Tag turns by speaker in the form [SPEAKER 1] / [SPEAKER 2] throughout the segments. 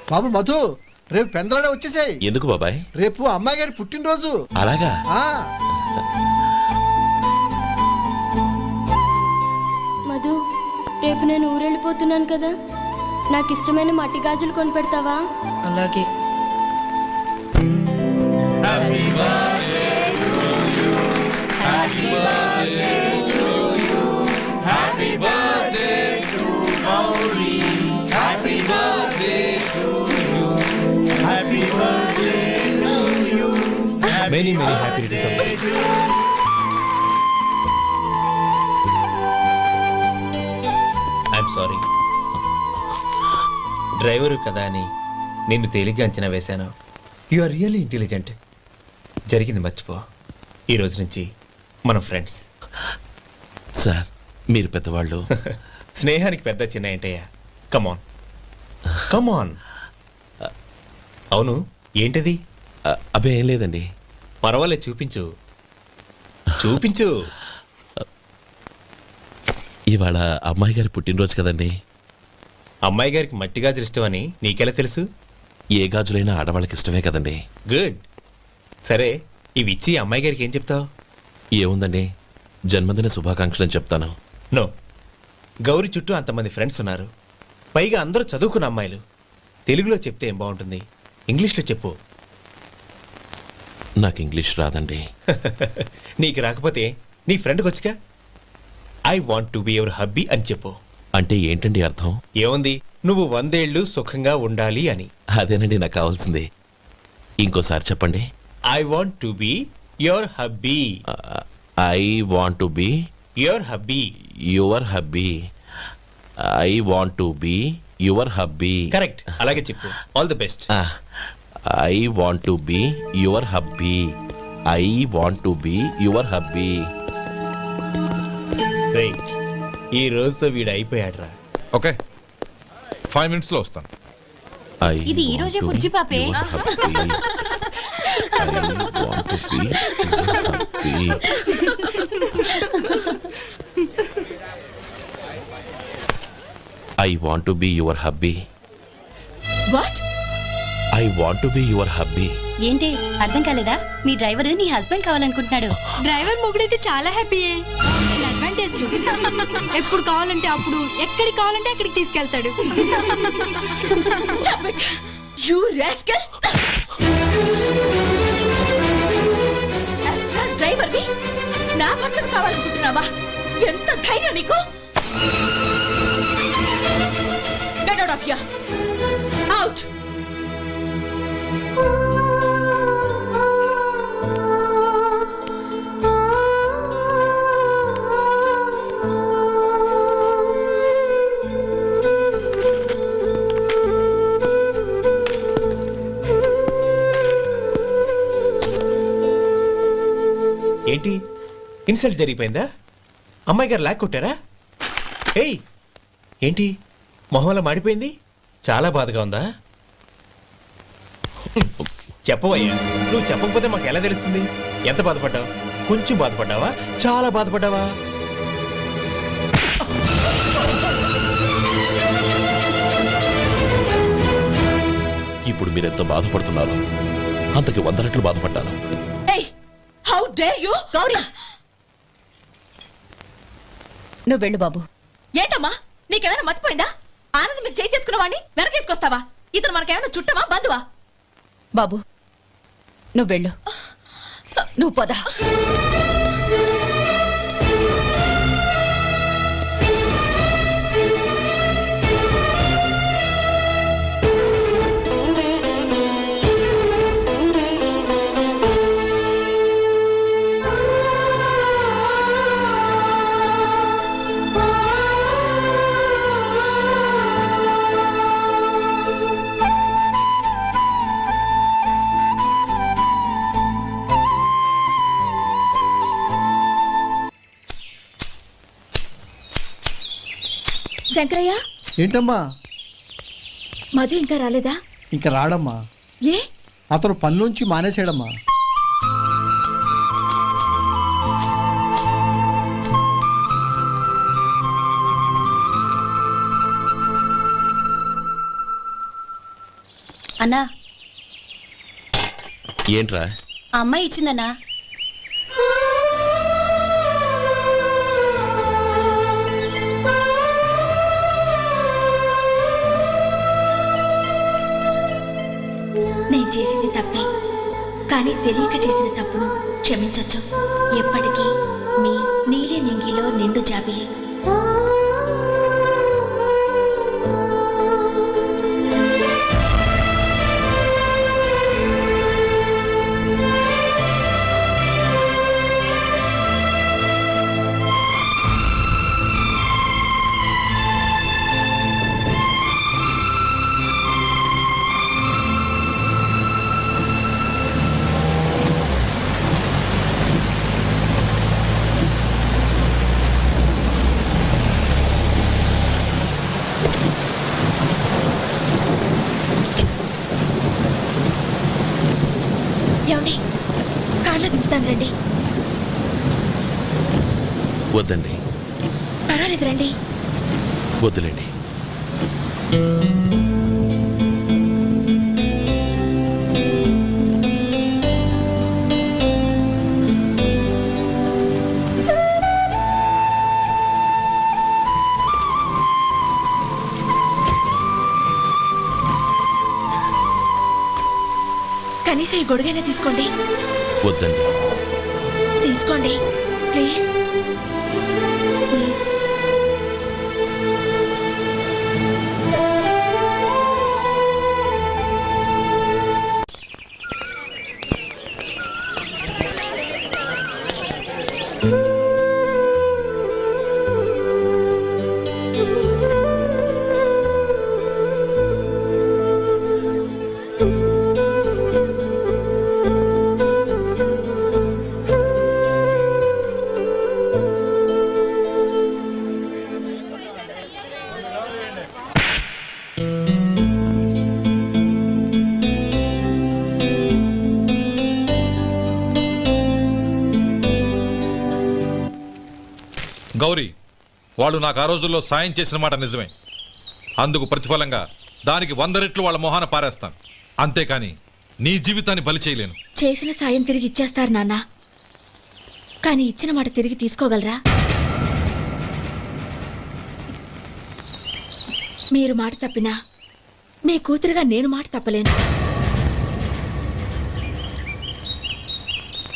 [SPEAKER 1] బాబు మధు, రేపు పెందలాడే వచ్చేసాయి.
[SPEAKER 2] ఎందుకు బాబాయ్?
[SPEAKER 1] రేపు అమ్మాయి గారి పుట్టినరోజు.
[SPEAKER 2] అలాగా?
[SPEAKER 3] మధు, రేపు నేను ఊరెళ్ళిపోతున్నాను కదా, నాకు ఇష్టమైన మట్టి గాజులు కొనిపెడతావా?
[SPEAKER 4] అలాగే.
[SPEAKER 5] Many happy returns of the day. I'm sorry. Driver కదా అని నిన్ను తేలిగ్గా అంచనా వేశాను. You are really intelligent. జరిగింది మర్చిపో. ఈ రోజు నుంచి మనం ఫ్రెండ్స్.
[SPEAKER 2] సార్, మీరు పెద్దవాళ్ళు.
[SPEAKER 5] స్నేహానికి పెద్ద చిన్న ఏంటయ్యా? కమాన్ కమాన్. అవును, ఏంటది?
[SPEAKER 2] అబ్బే ఏం లేదండి.
[SPEAKER 5] పర్వాలేదు, చూపించు చూపించు.
[SPEAKER 2] ఇవాళ అమ్మాయి గారి పుట్టినరోజు కదండి.
[SPEAKER 5] అమ్మాయి గారికి మట్టి గాజులు ఇష్టం అని నీకెలా తెలుసు?
[SPEAKER 2] ఏ గాజులైనా ఆడవాళ్ళకి ఇష్టమే కదండి.
[SPEAKER 5] గుడ్. సరే, ఇవి ఇచ్చి అమ్మాయి గారికి ఏం చెప్తావు?
[SPEAKER 2] ఏముందండి, జన్మదిన శుభాకాంక్షలు చెప్తాను.
[SPEAKER 5] నో, గౌరీ చుట్టూ అంతమంది ఫ్రెండ్స్ ఉన్నారు, పైగా అందరూ చదువుకున్న అమ్మాయిలు. తెలుగులో చెప్తే ఏం బాగుంటుంది? ఇంగ్లీష్లో చెప్పు.
[SPEAKER 2] నాకు ఇంగ్లీష్ రాదండి.
[SPEAKER 5] నీకు రాకపోతే నీ ఫ్రెండ్కి వచ్చుగా. I want to be your hubby అని చెప్పు.
[SPEAKER 2] అంటే ఏంటండి అర్థం?
[SPEAKER 5] ఏముంది, నువ్వు 100 ఏళ్ళు సుఖంగా ఉండాలి అని.
[SPEAKER 2] అదేనండి నాకు కావాల్సింది. ఇంకోసారి చెప్పండి.
[SPEAKER 5] I want to be your hubby.
[SPEAKER 2] I want to be
[SPEAKER 5] your hubby.
[SPEAKER 2] Your hubby. I want to be your hubby.
[SPEAKER 5] Correct, అలాగే చెప్పు. All the best.
[SPEAKER 2] I want to be your hubby. I want to be your hubby.
[SPEAKER 5] ఈ రోజుతో వీడు అయిపోయాడ్రా.
[SPEAKER 6] Okay, 5 minutes లో వస్తాను.
[SPEAKER 3] ఇది ఈ రోజే బుజ్జి పాపే.
[SPEAKER 2] I want to be your hubby.
[SPEAKER 4] What?
[SPEAKER 2] I want to be your hubby.
[SPEAKER 3] ఏంటి అర్థం కాలేదా? మీ డ్రైవర్ నీ హస్బెండ్ కావాలనుకుంటున్నాడు. డ్రైవర్ మొగుడైతే చాలా హ్యాపీయే. అడ్వాంటేజ్ ఎప్పుడు కావాలంటే అప్పుడు, ఎక్కడికి కావాలంటే అక్కడికి తీసుకెళ్తాడు.
[SPEAKER 4] Stop it! You rascal! Driver వి నా భర్తను కావాలనుకుంటున్నావా? ఎంత ధైర్యం నీకు? Get out of here! Out!
[SPEAKER 5] ఏంటి, ఇన్సల్ట్ జరిగిపోయిందా? అమ్మాయి గారు లాక్ కొట్టారా? ఏయ్, ఏంటి మొహంలో మాడిపోయింది? చాలా బాధగా ఉందా? చెప్పవయ్యా, నువ్వు చెప్పకపోతే మాకు ఎలా తెలుస్తుంది? ఎంత బాధపడ్డావు? కొంచెం బాధపడ్డావా? చాలా బాధపడ్డావా?
[SPEAKER 2] ఇప్పుడు మీరెంత బాధపడుతున్నారు, అంతకి 100 రెట్లు బాధపడ్డాను.
[SPEAKER 4] How dare you? గౌరీ, నువ్వు వెళ్ళు బాబు. ఏంటమ్మా, నీకేమైనా మర్చిపోయిందా? ఆనందం మీరు చేసుకున్న వాడిని వెనకేసుకొస్తావా? ఇతను మనకేమైనా చుట్టమా, బంధువా? బాబు నువ్వు వెళ్ళు. నువ్వు పద. శంకరయ్య,
[SPEAKER 1] ఏంటమ్మా?
[SPEAKER 4] మధు ఇంకా రాలేదా?
[SPEAKER 1] ఇంకా రాడమ్మా.
[SPEAKER 4] ఏ?
[SPEAKER 1] అతను పనిలోంచి మానేసాడమ్మా.
[SPEAKER 3] అన్నా
[SPEAKER 2] ఏంట్రా?
[SPEAKER 3] ఆ అమ్మాయి ఇచ్చిందన్నా.
[SPEAKER 4] నేను చేసింది తప్పే, కానీ తెలియక చేసిన తప్పును క్షమించొచ్చు. ఎప్పటికీ మీ నీలి నింగిలో నిండు జాబిలి. ఏమండి, కార్లో దింపుతాను రండి.
[SPEAKER 2] వద్దండి,
[SPEAKER 4] పర్వాలేదు రండి.
[SPEAKER 2] వద్దులేండి.
[SPEAKER 4] కనీసం ఈ గొడుగైనా తీసుకోండి.
[SPEAKER 2] వద్దండి.
[SPEAKER 4] తీసుకోండి ప్లీజ్.
[SPEAKER 6] గౌరీ, వాళ్ళు నాకు ఆ రోజుల్లో సాయం చేసిన మాట నిజమే. అందుకు ప్రతిఫలంగా దానికి 100 రెట్లు వాళ్ళ మొహాన పారేస్తాను. అంతేకాని నీ జీవితాన్ని బలి చేయలేను.
[SPEAKER 4] చేసిన సాయం తిరిగి ఇచ్చేస్తారు నాన్న, కానీ ఇచ్చిన మాట తిరిగి తీసుకోగలరా? మీరు మాట తప్పినా మీ కూతురుగా నేను మాట తప్పలేను.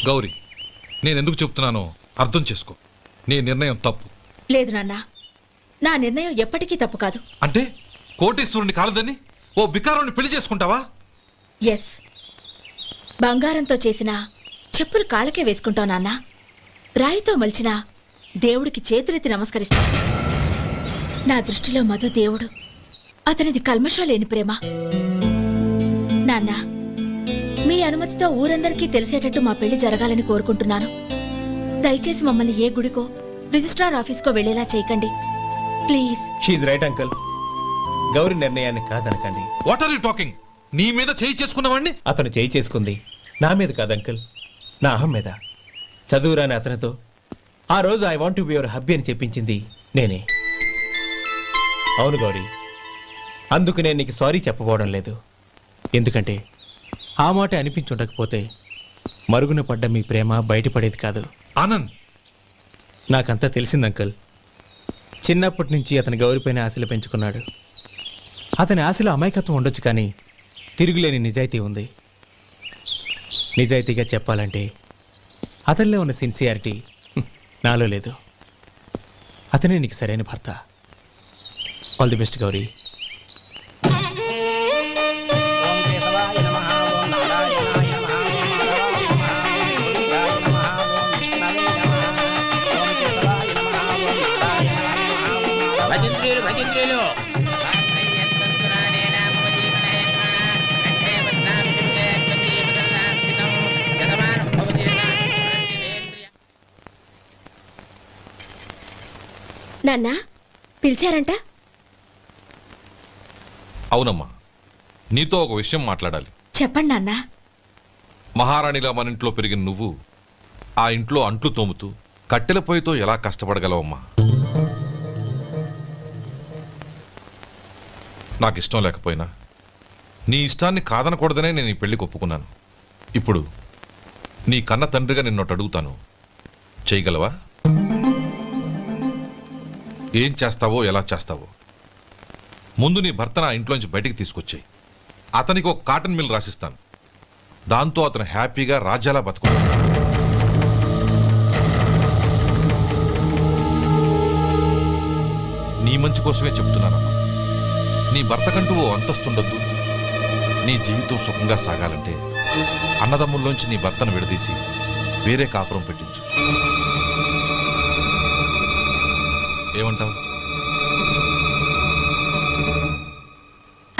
[SPEAKER 6] గౌరీ, నేనెందుకు చెప్తున్నానో అర్థం చేసుకో. నీ నిర్ణయం తప్పు.
[SPEAKER 4] లేదు నాన్న, నా నిర్ణయం ఎప్పటికీ తప్పు కాదు.
[SPEAKER 6] అంటే కోటేశ్వరుని కాలదని ఓ బికారుని పెళ్లి చేసుకుంటావా?
[SPEAKER 4] ఎస్, బంగారంతో చేసిన చెప్పులు కాళ్ళకే వేసుకుంటావు నాన్న. రాయితో మలిచిన దేవుడికి చేతులెత్తి నమస్కరిస్తా. నా దృష్టిలో మధు దేవుడు, అతనిది కల్మషం లేని ప్రేమ. నాన్న, మీ అనుమతితో ఊరందరికీ తెలిసేటట్టు మా పెళ్లి జరగాలని కోరుకుంటున్నాను. దయచేసి మమ్మల్ని ఏ గుడికో రిజిస్ట్రార్ ఆఫీస్కో వెళ్లేలా చేయకండి ప్లీజ్.
[SPEAKER 5] షీఈ్ రైట్ అంకుల్. గౌరి నిర్ణయాన్ని కాదనకండి.
[SPEAKER 6] What are you talking? నీ మీద చేయి చేసుకున్నవాడిని
[SPEAKER 5] అతను చేయి చేసుకుంది నా మీద కాదు అంకుల్, నా అహం మీద. చదువురాని అతనితో ఆ రోజు I want to be your hubby అని చెప్పించింది నేనే. అవును గౌరీ, అందుకు నేను నీకు సారీ చెప్పబోవడం లేదు. ఎందుకంటే ఆ మాట అనిపించుండకపోతే మరుగున పడ్డ మీ ప్రేమ బయటపడేది కాదు.
[SPEAKER 6] ఆనంద్,
[SPEAKER 5] నాకంతా తెలిసింది అంకుల్. చిన్నప్పటి నుంచి అతని గౌరిపైన ఆశలు పెంచుకున్నాడు. అతని ఆశలో అమాయకత్వం ఉండొచ్చు, కానీ తిరుగులేని నిజాయితీ ఉంది. నిజాయితీగా చెప్పాలంటే అతనిలో ఉన్న సిన్సియారిటీ నాలో లేదు. అతనే నీకు సరైన భర్త. All the best Gauri.
[SPEAKER 4] నాన్న, పిలిచారంట?
[SPEAKER 6] అవునమ్మా, నీతో ఒక విషయం మాట్లాడాలి.
[SPEAKER 4] చెప్పండి నాన్న.
[SPEAKER 6] మహారాణిలా మన ఇంట్లో పెరిగిన నువ్వు ఆ ఇంట్లో అంట్లు తోముతూ కట్టెల పొయ్యితో ఎలా కష్టపడగలవమ్మా? నాకు ఇష్టం లేకపోయినా నీ ఇష్టాన్ని కాదనకూడదనే నేను ఈ పెళ్లికి ఒప్పుకున్నాను. ఇప్పుడు నీ కన్న తండ్రిగా నిన్నొకటి అడుగుతాను, చేయగలవా? ఏం చేస్తావో ఎలా చేస్తావో ముందు నీ భర్త నా ఇంట్లోంచి బయటికి తీసుకొచ్చాయి. అతనికి ఒక కాటన్ మిల్ రాసిస్తాను. దాంతో అతను హ్యాపీగా రాజ్యాలా బతుకుతాడు. నీ మంచి కోసమే చెప్తున్నానమ్మా. నీ భర్తకంటూ ఓ అంతస్తుండద్దు. నీ జీవితం సుఖంగా సాగాలంటే అన్నదమ్ముల్లోంచి నీ భర్తను విడదీసి వేరే కాపురం పెట్టించు. ఏమంటావు?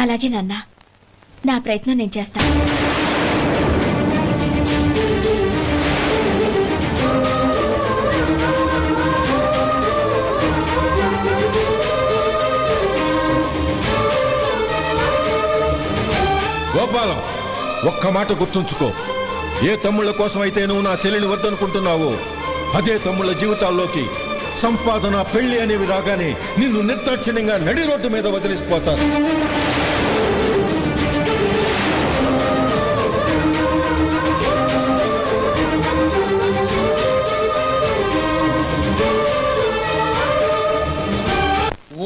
[SPEAKER 4] అలాగే నాన్న, నా ప్రయత్నం నేను చేస్తాను.
[SPEAKER 7] గోపాలం, ఒక్క మాట గుర్తుంచుకో. ఏ తమ్ముళ్ళ కోసం అయితే నువ్వు నా చెల్లిని వద్దనుకుంటున్నావో అదే తమ్ముళ్ళ జీవితాల్లోకి సంపాదన, పెళ్లి అనేవి రాగానే నిన్ను నిర్దాక్షిణ్యంగా నడి రోడ్డు మీద వదిలిసిపోతారు.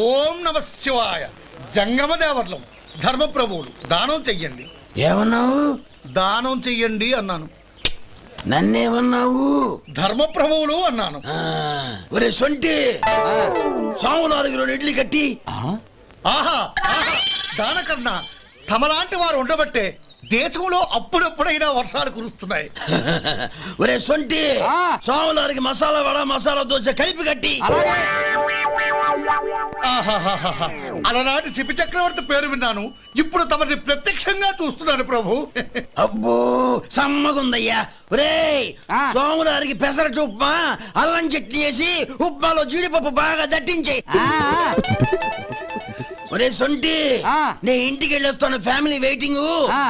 [SPEAKER 8] ఓం నమ శివాయ. జంగమదేవర్లం, ధర్మప్రభువులు, దానం చెయ్యండి.
[SPEAKER 9] ఏమన్నావు?
[SPEAKER 8] దానం చెయ్యండి అన్నాను.
[SPEAKER 9] నన్నేమన్నావు?
[SPEAKER 8] ధర్మప్రభువులు అన్నాను.
[SPEAKER 9] ఒరే సొంటి, సాము 4 కిలోలు ఇడ్లీ కట్టి.
[SPEAKER 8] ఆహా ఆహా, దానకన్నా తమలాంటి వారు ఉండబట్టే దేశంలో అప్పుడప్పుడైనా వర్షాలు కురుస్తున్నాయి.
[SPEAKER 9] ఒరే సొంటి, సాము 4 మసాలా వడ, మసాలా దోశ కలిపి కట్టి.
[SPEAKER 8] ఆహాహాహా, అలనాటి శిపి చక్రవర్తి పేరు విన్నాను, ఇప్పుడు తమని ప్రత్యక్షంగా చూస్తున్నాను ప్రభు.
[SPEAKER 9] అబ్బో సమ్మగుందయ్యా. ఒరే సోములారికి పెసరట్టు ఉప్మా, అల్లం చట్నీ వేసి ఉప్మాలో జీడిపప్పు బాగా దట్టించే. ఒరే సొంటి, నేను ఇంటికి వెళ్ళొస్తాను, ఫ్యామిలీ వెయిటింగ్.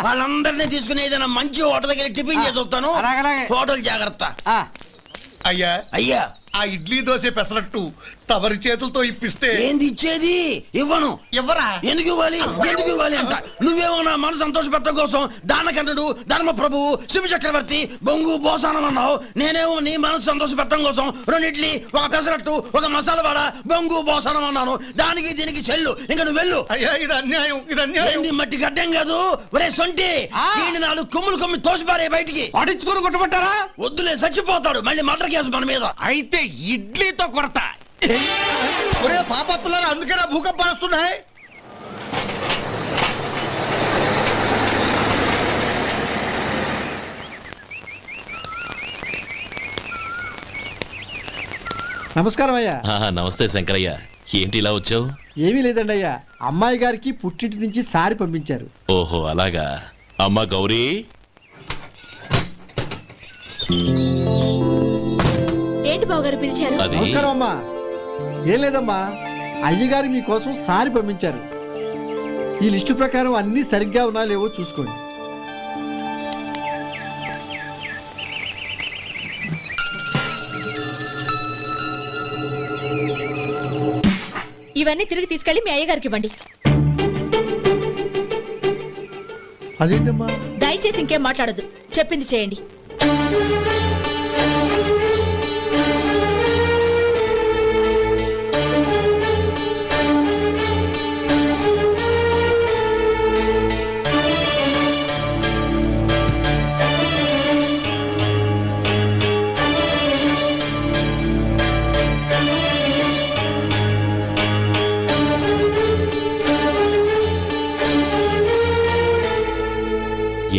[SPEAKER 9] వాళ్ళందరినీ తీసుకుని ఏదైనా మంచి హోటల్ దగ్గర టిఫిన్ చేసి వస్తాను. హోటల్ జాగ్రత్త.
[SPEAKER 8] అయ్యా
[SPEAKER 9] అయ్యా,
[SPEAKER 8] ఆ ఇడ్లీ దోశ పెసరట్టు తమరి చేతులతో ఇప్పిస్తే.
[SPEAKER 9] ఏంది ఇచ్చేది? ఇవ్వను.
[SPEAKER 8] ఎవరా?
[SPEAKER 9] ఎందుకు ఇవ్వాలి? ఎందుకు ఇవ్వాలి అంట? నువ్వేమో నా మనసు సంతోషపెట్టడం కోసం దానకంటుడు, ధర్మ ప్రభువు, శివ చక్రవర్తి, బొంగు బోసానం అన్నావు. నేనేమో నీ మనసు సంతోషపెట్టడం కోసం 2 ఇడ్లీ, ఒక పెసరట్టు, ఒక మసాలా వాడ, బొంగు బోసానం అన్నాను. దానికి దీనికి చెల్లు. ఇంకా నువ్వు వెళ్ళు.
[SPEAKER 8] అయ్యా ఇది అన్యాయం, ఇది అన్యాయం.
[SPEAKER 9] ఏంది మట్టి గడ్డం కాదు. ఒరే సొంటి, దీన్ని 4 కొమ్ములు తోసిపారే బయటికి.
[SPEAKER 8] పడించుకొని కొట్టమంటారా?
[SPEAKER 9] వద్దులే, చచ్చిపోతాడు. మళ్ళీ మర్డర్ కేసు మన మీద.
[SPEAKER 8] అయితే ఇడ్లీతో కొడతా. ఒరే పాపత్తులారా, అందుకేనా భూకంపాలు వస్తున్నాయి?
[SPEAKER 1] నమస్కారం అయ్యా.
[SPEAKER 2] నమస్తే శంకరయ్య, ఏంటి ఇలా వచ్చావు?
[SPEAKER 1] ఏమీ లేదండి అయ్యా, అమ్మాయి గారికి పుట్టింటి నుంచి సారి పంపించారు.
[SPEAKER 2] ఓహో అలాగా. అమ్మ గౌరీ,
[SPEAKER 4] ఏంటి బావగారు పిలిచారు?
[SPEAKER 2] అది
[SPEAKER 1] నమస్కారం అమ్మా. ఏం లేదమ్మా, అయ్యగారు మీకోసం సారి పంపించారు. ఈ లిస్టు ప్రకారం అన్ని సరిగ్గా ఉన్నా లేవో చూసుకోండి.
[SPEAKER 4] ఇవన్నీ తిరిగి తీసుకెళ్లి మీ అయ్యగారికి ఇవ్వండి.
[SPEAKER 1] అదేంటమ్మా?
[SPEAKER 4] దయచేసి ఇంకేం మాట్లాడొద్దు, చెప్పింది చేయండి.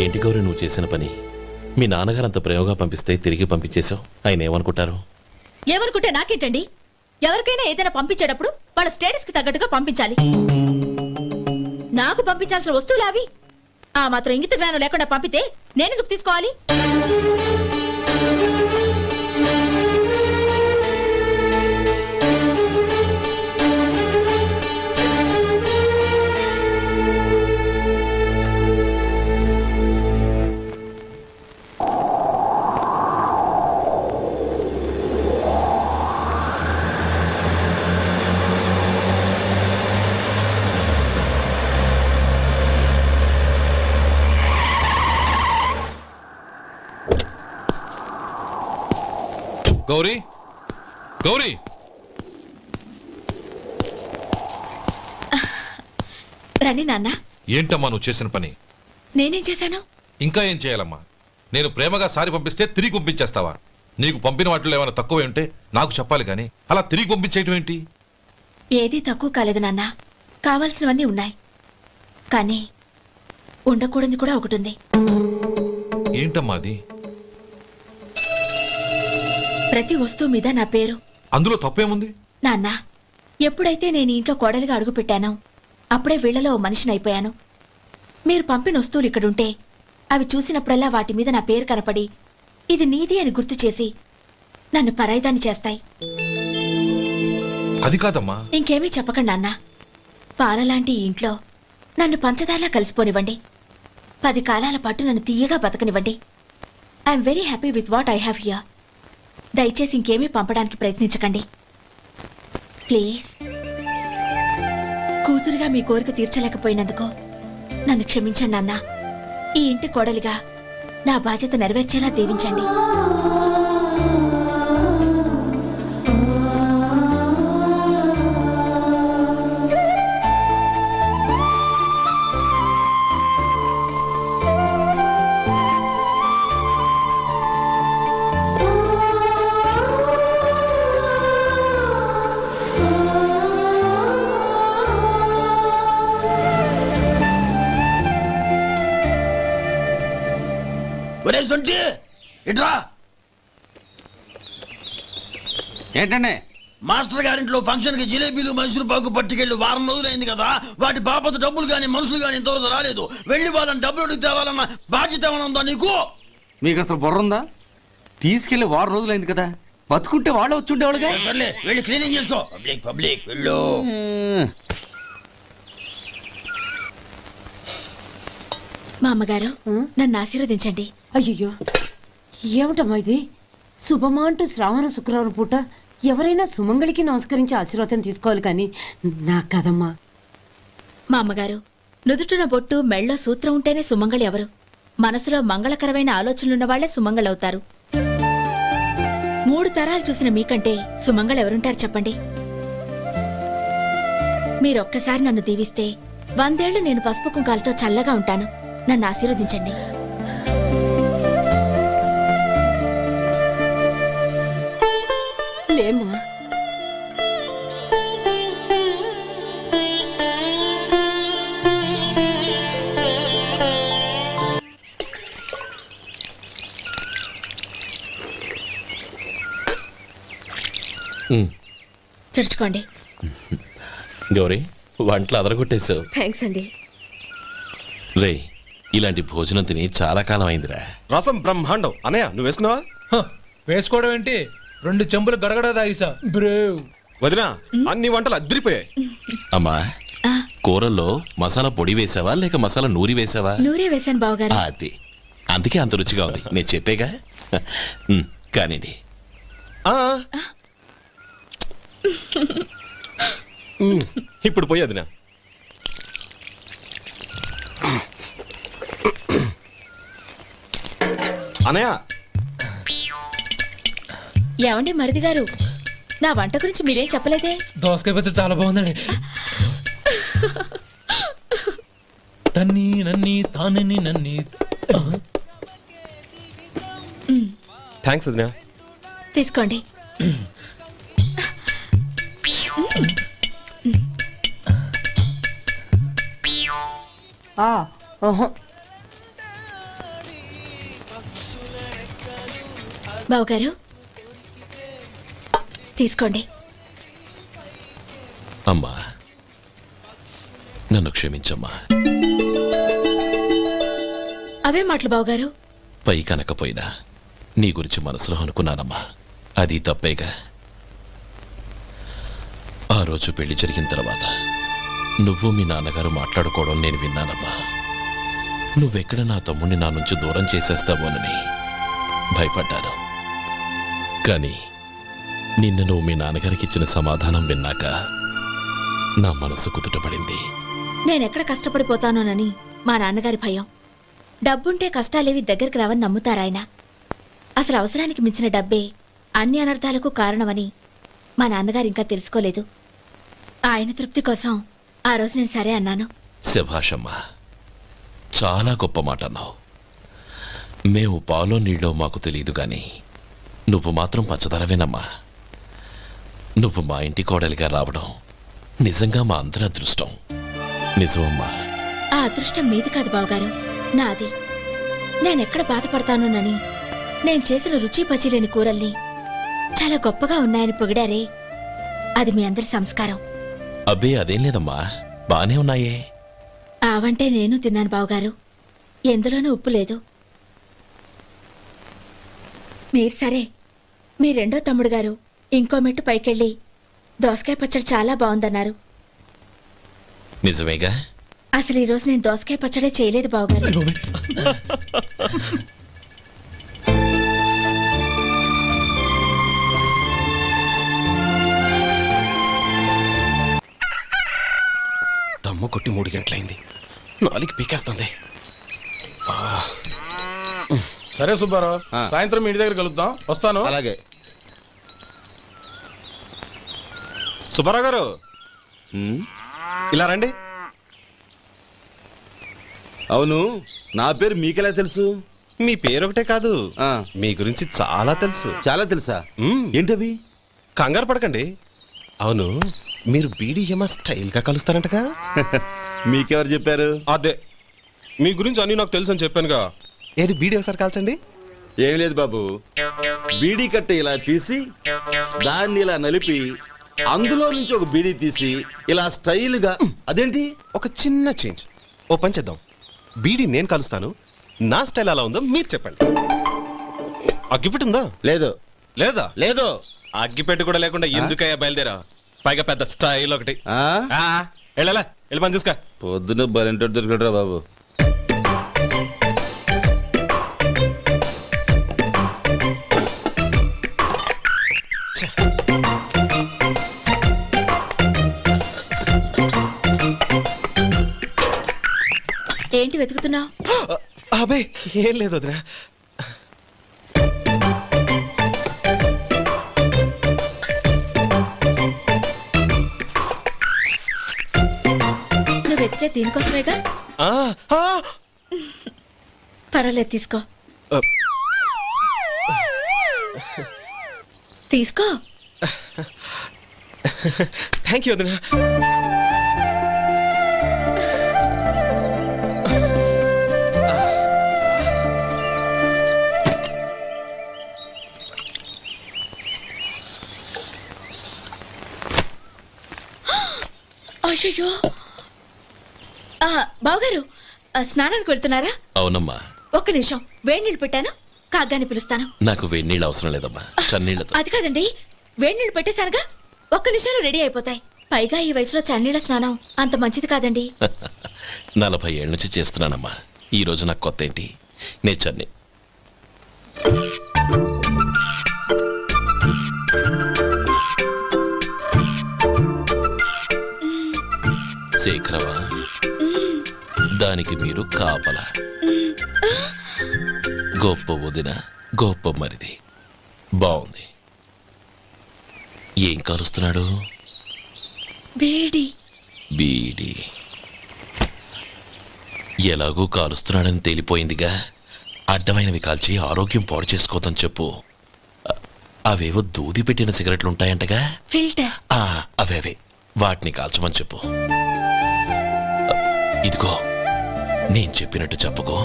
[SPEAKER 2] ఏంటి గౌరీ నువ్వు చేసిన పని? మీ నాన్నగారు అంత ప్రేమగా పంపిస్తే తిరిగి పంపించేశావు. ఆయన ఏమనుకుంటారు?
[SPEAKER 4] ఏమనుకుంటే నాకేంటండి? ఎవరికైనా ఏదైనా పంపించేటప్పుడు వాళ్ళ స్టేటస్ కి తగ్గట్టుగా పంపించాలి. నాకు పంపించాల్సిన వస్తువులు అవి. ఆ మాత్రం ఇంగిత జ్ఞానం లేకుండా పంపితే నేనెందుకు తీసుకోవాలి?
[SPEAKER 6] గౌరీ గౌరీ
[SPEAKER 4] రండి నాన్న.
[SPEAKER 6] ఏంటమ్మా నువ్వు చేసిన పని?
[SPEAKER 4] నేనేం చేశాను?
[SPEAKER 6] ఇంకా ఏం చేయాలమ్మా? నేను ప్రేమగా సారి పంపిస్తే తిరిగి పంపించేస్తావా? నీకు పంపిన వాటిలో ఏమైనా తక్కువ ఉంటే నాకు చెప్పాలి కానీ అలా తిరిగి పంపించేయటం ఏంటి?
[SPEAKER 4] ఏదీ తక్కువ కాలేదు నాన్న. కావాల్సినవన్నీ ఉన్నాయి, కానీ ఉండకూడదు కూడా ఒకటి ఉంది.
[SPEAKER 6] ఏంటమ్మా అది?
[SPEAKER 4] ప్రతి వస్తువు మీద నా పేరు.
[SPEAKER 6] అందులో తప్పేముంది?
[SPEAKER 4] నాన్న, ఎప్పుడైతే నేను ఈ ఇంట్లో కోడలిగా అడుగు పెట్టానో అప్పుడే వీళ్లలో ఓ మనిషిని అయిపోయాను. మీరు పంపిన వస్తువులు ఇక్కడుంటే అవి చూసినప్పుడల్లా వాటి మీద నా పేరు కనపడి ఇది నీది అని గుర్తు చేసి నన్ను పరాయిదాన్ని చేస్తాయి.
[SPEAKER 6] అది కాదమ్మా.
[SPEAKER 4] ఇంకేమీ చెప్పకండి నాన్న. పాలలాంటి ఈ ఇంట్లో నన్ను పంచదారలా కలిసిపోనివ్వండి. 10 కాలాల పాటు నన్ను తీయగా బతకనివ్వండి. I'm very happy with what I have here. దయచేసి ఇంకేమీ పంపడానికి ప్రయత్నించకండి ప్లీజ్. కూతురుగా మీ కోరిక తీర్చలేకపోయినందుకు నన్ను క్షమించండి నాన్న. ఈ ఇంటి కోడలిగా నా బాధ్యత నెరవేర్చేలా దీవించండి.
[SPEAKER 9] ఒరే సొంటి ఇట్రా.
[SPEAKER 10] ఏంటండి?
[SPEAKER 9] మాస్టర్ గారింట్లో ఫంక్షన్ కి జిలేబీలు మైసూరు పాకు పట్టుకెళ్ళి వారం రోజులైంది కదా. వాటి బాపత డబ్బులు గాని మనుషులు గాని ఇంతవరకు రాలేదు. వెళ్ళి వాళ్ళని డబ్బులు అడిగి తేవాలన్న బాధ్యత ఏమైనా ఉందా నీకు?
[SPEAKER 10] మీకు అసలు బుర్ర ఉందా? తీసుకెళ్లి వారం రోజులైంది కదా, బతుకుంటే వాళ్ళు వచ్చి ఉండేవాళ్ళుగా.
[SPEAKER 9] సర్లే వెళ్ళి క్లీనింగ్ చేసుకో. పబ్లిక్ పబ్లిక్ వెళ్ళు.
[SPEAKER 4] మా అమ్మగారు నన్ను ఆశీర్వదించండి.
[SPEAKER 11] అయ్యో ఏమిటమ్మా ఇది? శుభమా అంటూ శ్రావణ శుక్రవారం పూట ఎవరైనా సుమంగళికి నమస్కరించి ఆశీర్వాదం తీసుకోవాలి కానీ నాకు కదమ్మా.
[SPEAKER 4] మా అమ్మగారు, నుదుటిన బొట్టు మెళ్ళో సూత్రం ఉంటేనే సుమంగళి ఎవరు? మనసులో మంగళకరమైన ఆలోచనలున్న వాళ్లే సుమంగళవుతారు. 3 తరాలు చూసిన మీకంటే సుమంగళ ఎవరుంటారు చెప్పండి? మీరొక్కసారి నన్ను దీవిస్తే 100 ఏళ్లు నేను పసుపు కుంకాలతో చల్లగా ఉంటాను. నన్ను ఆశీర్వదించండి.
[SPEAKER 11] లేమ్మా.
[SPEAKER 4] తుడుచుకోండి.
[SPEAKER 2] గౌరీ, వంటలు అదరగొట్టేశావు.
[SPEAKER 4] థ్యాంక్స్ అండి.
[SPEAKER 2] రే, ఇలాంటి భోజనం తిని చాలా కాలం అయిందిరా.
[SPEAKER 7] రసం బ్రహ్మాండం. అనయ్య నువ్వు వేసుకున్నావా?
[SPEAKER 5] వేసుకోవడం ఏంటి, 2 చెంబులు గడగడ తాగిసా. బ్రేవ్
[SPEAKER 7] వదినా, అన్ని వంటలు అద్దరిపోయాయి.
[SPEAKER 2] అమ్మా, కూరల్లో మసాలా పొడి వేసావా లేక మసాలా నూరి వేసావా?
[SPEAKER 4] నూరే వేశాను బావగారు.
[SPEAKER 2] అది అందుకే అంత రుచిగా ఉంది. నేను చెప్పేగా. కానివ్వండి.
[SPEAKER 7] ఇప్పుడు పోయి వదినా. అనయ్య,
[SPEAKER 4] ఏమండి మరిది గారు, నా వంట గురించి మీరేం చెప్పలేదే?
[SPEAKER 5] దోసకాయ పచ్చడి చాలా బాగుందండి. తన్ని నన్ని తానని నన్ని.
[SPEAKER 7] థ్యాంక్స్ వదినా.
[SPEAKER 4] తీసుకోండి. బావగారు తీసుకోండి.
[SPEAKER 2] అమ్మా, నన్ను క్షమించమ్మా.
[SPEAKER 4] అవే మాటలు బావగారు.
[SPEAKER 2] పై కనకపోయినా నీ గురించి మనసులో అనుకున్నానమ్మా. అది తప్పేగా. ఆ రోజు పెళ్లి జరిగిన తర్వాత నువ్వు మీ నాన్నగారు మాట్లాడుకోవడం నేను విన్నానమ్మా. నువ్వెక్కడ నా తమ్ముడిని నా నుంచి దూరం చేసేస్తావోనని భయపడ్డాను. కానీ నిన్న నువ్వు మీ నాన్నగారికి ఇచ్చిన సమాధానం విన్నాక నా మనసు కుదుటపడింది.
[SPEAKER 4] నేనెక్కడ కష్టపడిపోతానోనని మా నాన్నగారి భయం. డబ్బుంటే కష్టాలేవి దగ్గరికి రావని నమ్ముతారాయన. అసలు అవసరానికి మించిన డబ్బే అన్ని అనర్థాలకు కారణమని మా నాన్నగారు ఇంకా తెలుసుకోలేదు. ఆయన తృప్తి కోసం ఆ రోజు నేను సరే అన్నాను.
[SPEAKER 2] శభాషమ్మా, చాలా గొప్ప మాట అన్నావు. మేము పాలో నీళ్ళో మాకు తెలియదు గాని నువ్వు మాత్రం పచ్చదరవేనమ్మా. నువ్వు మా ఇంటి కోడలిగా రావడం నిజంగా మా అందరి అదృష్టం. నిజమమ్మా.
[SPEAKER 4] ఆ అదృష్టం మీది కాదు బావగారు, నాది. నేనెక్కడ బాధపడతానోనని నేను చేసిన రుచి పచిలేని కూరల్ని చాలా గొప్పగా ఉన్నాయని పొగిడారే, అది మీ అందరి సంస్కారం.
[SPEAKER 2] అబ్బే అదేం లేదమ్మా, బానే ఉన్నాయే.
[SPEAKER 4] ఆవంటే నేను తిన్నాను బావగారు, ఎందులోనూ ఉప్పు లేదు. మీరు సరే, మీ రెండో తమ్ముడు గారు ఇంకో మెట్టు పైకెళ్ళి దోసకాయ పచ్చడి చాలా బాగుందన్నారు.
[SPEAKER 2] నిజమేగా?
[SPEAKER 4] అసలు ఈ రోజు నేను దోసకాయ పచ్చడే చేయలేదు బావగారు.
[SPEAKER 5] దమ్ము కొట్టి 3 గంటలైంది, 4కి పీకేస్తుంది.
[SPEAKER 12] సరే సుబ్బారావు, సాయంత్రం మీ ఇంటి దగ్గర కలుద్దాం. వస్తాను.
[SPEAKER 9] అలాగే.
[SPEAKER 5] సుబ్బారావు గారు, ఇలా రండి.
[SPEAKER 9] అవును, నా పేరు మీకెలా తెలుసు?
[SPEAKER 5] మీ పేరు ఒకటే కాదు, మీ గురించి చాలా తెలుసు.
[SPEAKER 9] చాలా తెలుసా? ఏంటవి?
[SPEAKER 5] కంగారు పడకండి. అవును, మీరు బీడీఎం స్టైల్ గా కలుస్తారంటగా?
[SPEAKER 9] మీకెవరు చెప్పారు?
[SPEAKER 5] అదే, మీ గురించి అన్ని నాకు తెలుసు అని చెప్పానుగా. ఏది బీడీ ఒకసారి కాల్చండి.
[SPEAKER 9] ఏం లేదు బాబు, బీడీ కట్ట ఇలా తీసి దాన్ని ఇలా నలిపి అందులో నుంచి ఒక బీడీ తీసి ఇలా స్టైల్గా. అదేంటి?
[SPEAKER 5] ఒక చిన్న చేంజ్. ఓ పని చేద్దాం, బీడీ నేను కలుస్తాను, నా స్టైల్ అలా ఉందో మీరు చెప్పండి. అగ్గిపెట్టి ఉందా?
[SPEAKER 9] లేదు.
[SPEAKER 5] లేదా?
[SPEAKER 9] లేదు.
[SPEAKER 5] అగ్గిపెట్టి కూడా లేకుండా ఎందుకయ్యా బయలుదేరా? పైగా పెద్ద స్టైల్ ఒకటి. వెళ్ళాలా, వెళ్ళి పని చూసుకో.
[SPEAKER 9] పొద్దున బలంటో దొరికడరా బాబు.
[SPEAKER 4] ఏంటి వెతుకుతున్నావు?
[SPEAKER 5] అబే ఏం లేదు వదినా.
[SPEAKER 4] నువ్వు వెతికే దీనికోసమేగా. పర్వాలేదు, తీసుకో. తీసుకో.
[SPEAKER 5] థ్యాంక్ యూ వదినా.
[SPEAKER 4] అయ్యో, బావగారు స్నానానికి వెళ్తున్నారా?
[SPEAKER 2] అవునమ్మా.
[SPEAKER 4] ఒక్క నిమిషం, వేడి నీళ్ళు పెట్టాను, కాగ్గాని పిలుస్తాను.
[SPEAKER 2] నాకు వేడి నీళ్ళు అవసరం లేదమ్మా, చన్నీళ్ళతో.
[SPEAKER 4] అది కాదండి, వేడి నీళ్ళు పెట్టేశానుగా, ఒక్క నిమిషంలో రెడీ అయిపోతాయి. పైగా ఈ వయసులో చన్నీళ్ళ స్నానం అంత మంచిది కాదండి.
[SPEAKER 2] 40 ఏళ్ళ నుంచి చేస్తున్నానమ్మా, ఈ రోజు నాకు కొత్త ఏంటి? నే చన్ని. శేఖరవా, దానికి మీరు కాపల. గొప్ప వదిన, గొప్ప మరిది. బాగుంది. ఏం కాలుస్తున్నాడు?
[SPEAKER 4] బీడి.
[SPEAKER 2] బీడి ఎలాగూ కాలుస్తున్నాడని తేలిపోయిందిగా. అడ్డమైనవి కాల్చి ఆరోగ్యం పాడు చేసుకోవద్దని చెప్పు. అవేవో దూది పెట్టిన సిగరెట్లు ఉంటాయంటగా,
[SPEAKER 4] ఫిల్టర్.
[SPEAKER 2] అవే వాటిని కాల్చమని చెప్పు. ఇదిగో, నేను చెప్పినట్టు చెప్పుకో.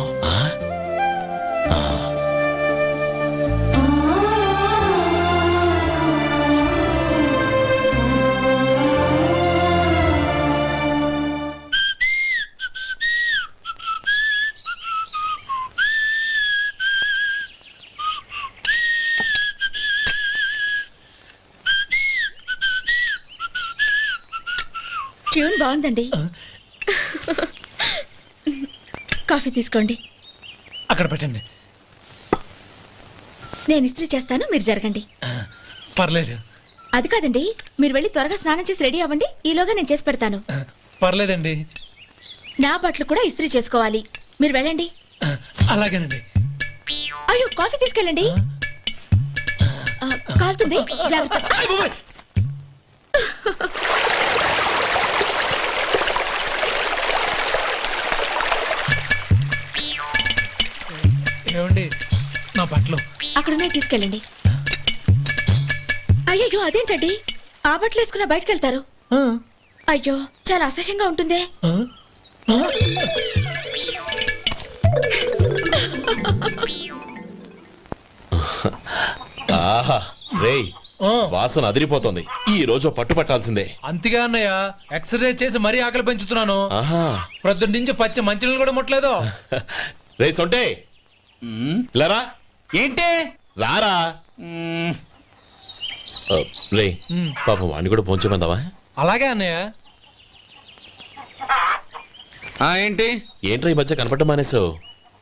[SPEAKER 4] ట్యూన్ బాగుందండి. కాఫీ తీసుకోండి.
[SPEAKER 5] అక్కడ పెట్టండి.
[SPEAKER 4] నేను ఇస్త్రీ చేస్తాను, మీరు జరగండి.
[SPEAKER 5] పర్లేదు.
[SPEAKER 4] అది కాదండి, మీరు వెళ్ళి త్వరగా స్నానం చేసి రెడీ అవ్వండి, ఈలోగా నేను చేసి పెడతాను.
[SPEAKER 5] పర్లేదండి.
[SPEAKER 4] నా బట్టలు కూడా ఇస్త్రీ చేసుకోవాలి, మీరు వెళ్ళండి.
[SPEAKER 5] అలాగేనండి.
[SPEAKER 4] అయ్యో, కాఫీ తీసుకెళ్ళండి. కాలుతుంది జాగ్రత్త.
[SPEAKER 5] ఏమండి నా బట్టలు
[SPEAKER 4] అక్కడున్నా తీసుకెళ్ళండి. అయ్యో అదేంటండి ఆ బట్టలు వేసుకున్న బయటకు వెళ్తారు? అయ్యో చాలా అసహ్యంగా ఉంటుందే.
[SPEAKER 2] ఆహా రేయ్ వాసన అదిరిపోతుంది. ఈ రోజు పట్టు పట్టాల్సిందే.
[SPEAKER 5] అంతగా అన్నయ్య ఎక్సర్సైజ్ చేసి మరీ ఆకలి పెంచుతున్నాను.
[SPEAKER 2] ఆహా
[SPEAKER 5] ప్రొద్దున నుంచి పచ్చి మంచినీళ్ళు కూడా ముట్టలేదు.
[SPEAKER 2] రే సొంటే లరా
[SPEAKER 10] ఏంటి
[SPEAKER 2] రారా. రే పాపం వాణ్ణి కూడా పోంచమందావా?
[SPEAKER 5] అలాగే అన్నయ్య.
[SPEAKER 10] ఏంటి
[SPEAKER 2] ఏంట్రా ఈ మధ్య కనపడటం మానేసావు?